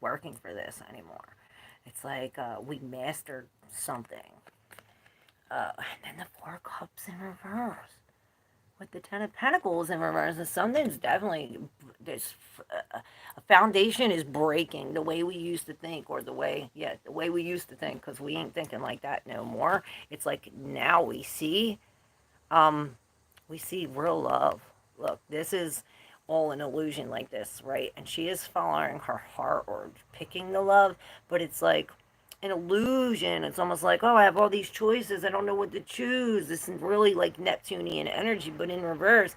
working for this anymore. It's like we mastered something. And then the 4 of Cups in reverse. With the 10 of Pentacles in reverse, and something's definitely, this a foundation is breaking, the way we used to think, or the way we used to think, because we ain't thinking like that no more. It's like now we see real love. Look, this is all an illusion like this, right? And she is following her heart or picking the love, but it's like an illusion. It's almost like, oh, I have all these choices, I don't know what to choose. This is really like Neptunian energy, but in reverse,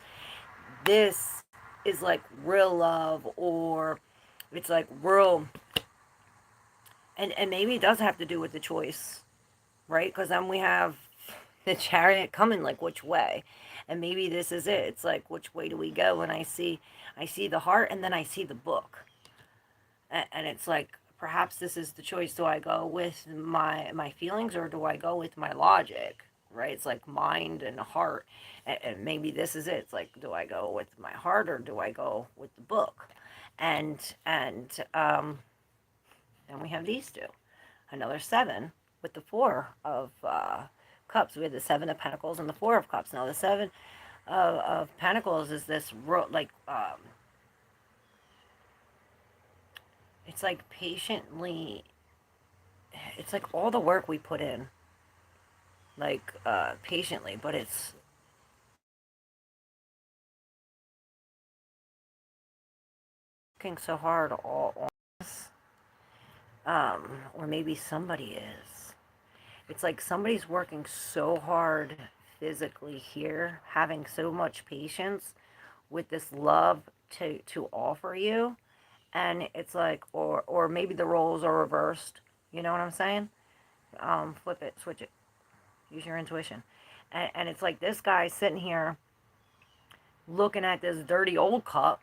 this is like real love, or it's like real, and maybe it does have to do with the choice, right? Because then we have the Chariot coming, like which way, and maybe this is it. It's like, which way do we go? And I see the heart, and then I see the book, and it's like, perhaps this is the choice. Do I go with my feelings, or do I go with my logic? Right? It's like mind and heart, and maybe this is it. It's like, do I go with my heart, or do I go with the book? And then we have these two, another 7 with the 4 of Cups. We have the 7 of Pentacles and the 4 of Cups. Now the 7 of Pentacles is this like it's like patiently, it's like all the work we put in, like patiently, but it's working so hard all on us, or maybe somebody is. It's like somebody's working so hard physically here, having so much patience with this love to offer you, and it's like, or maybe the roles are reversed. You know what I'm saying? Flip it, switch it, use your intuition, and it's like this guy sitting here looking at this dirty old cup,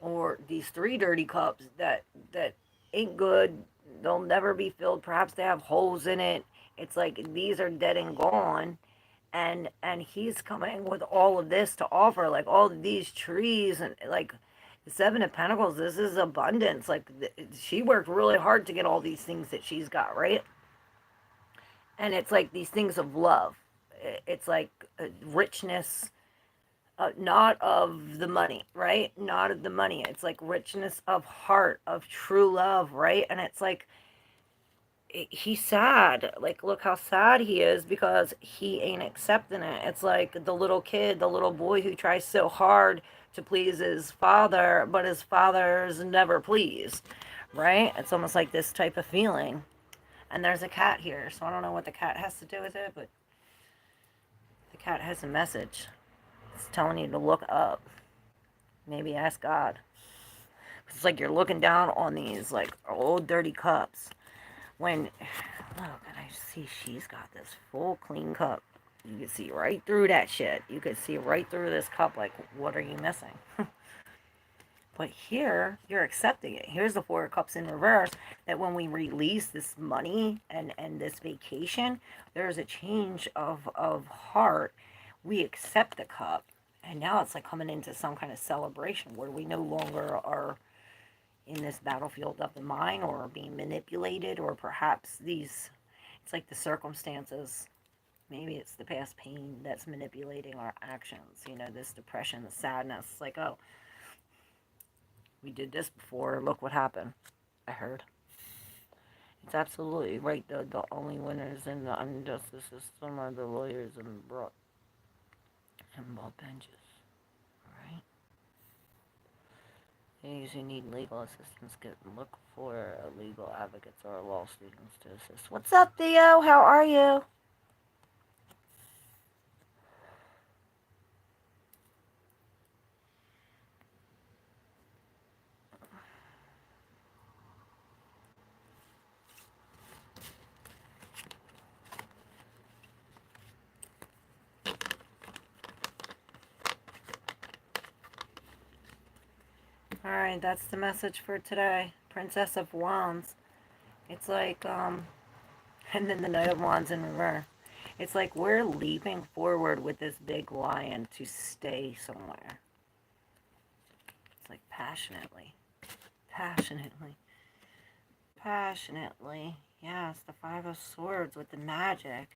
or these 3 dirty cups that ain't good. They'll never be filled. Perhaps they have holes in it. It's like these are dead and gone, and he's coming with all of this to offer, like all of these trees, and like the 7 of Pentacles. This is abundance. Like she worked really hard to get all these things that she's got, right? And it's like these things of love. It's like richness, not of the money, right? Not of the money. It's like richness of heart, of true love, right? And it's like he's sad. Like, look how sad he is because he ain't accepting it. It's like the little kid, the little boy who tries so hard to please his father, but his father's never pleased, right? It's almost like this type of feeling. And there's a cat here, so I don't know what the cat has to do with it, but the cat has a message. It's telling you to look up. Maybe ask God. It's like you're looking down on these like old dirty cups. When look, and I see she's got this full clean cup. You can see right through that shit. You can see right through this cup. Like, what are you missing? But here, you're accepting it. Here's the Four of Cups in reverse. That when we release this money and this vacation, there's a change of heart. We accept the cup. And now it's like coming into some kind of celebration where we no longer are in this battlefield of the mind or being manipulated, or perhaps these, it's like the circumstances, maybe it's the past pain that's manipulating our actions, you know, this depression, the sadness, like, oh, we did this before, look what happened. I heard. It's absolutely right. The only winners in the injustice system are the lawyers and brought benches. Right? Those who need legal assistance can look for legal advocates or law students to assist. What's up, Theo? How are you? Alright, that's the message for today. Princess of Wands. It's like, and then the Knight of Wands in reverse. It's like we're leaping forward with this big lion to stay somewhere. It's like passionately. Passionately. Passionately. Yes, the Five of Swords with the magic.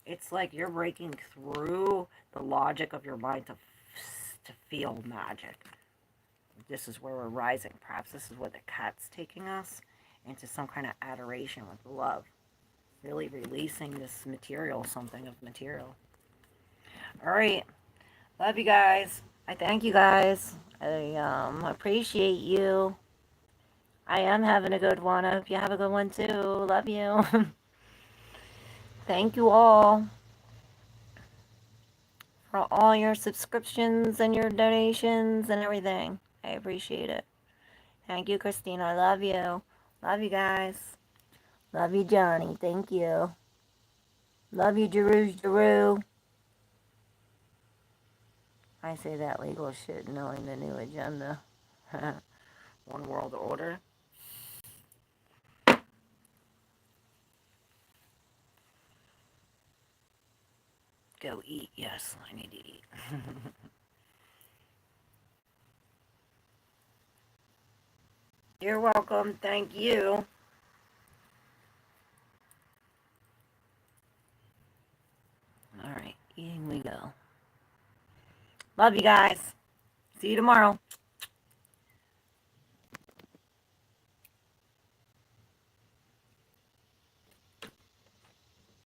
It's like you're breaking through the logic of your mind to feel magic. This is where we're rising. Perhaps this is where the cat's taking us into some kind of adoration with love. Really releasing this material, something of material. Alright. Love you guys. I thank you guys. I appreciate you. I am having a good one. I hope you have a good one too. Love you. Thank you all for all your subscriptions and your donations and everything. I appreciate it. Thank you, Christina. I love you. Love you guys. Love you, Johnny. Thank you. Love you, Jeru. I say that legal shit knowing the new agenda. One world order. Go eat. Yes, I need to eat. You're welcome. Thank you. All right, eating we go. Love you guys. See you tomorrow.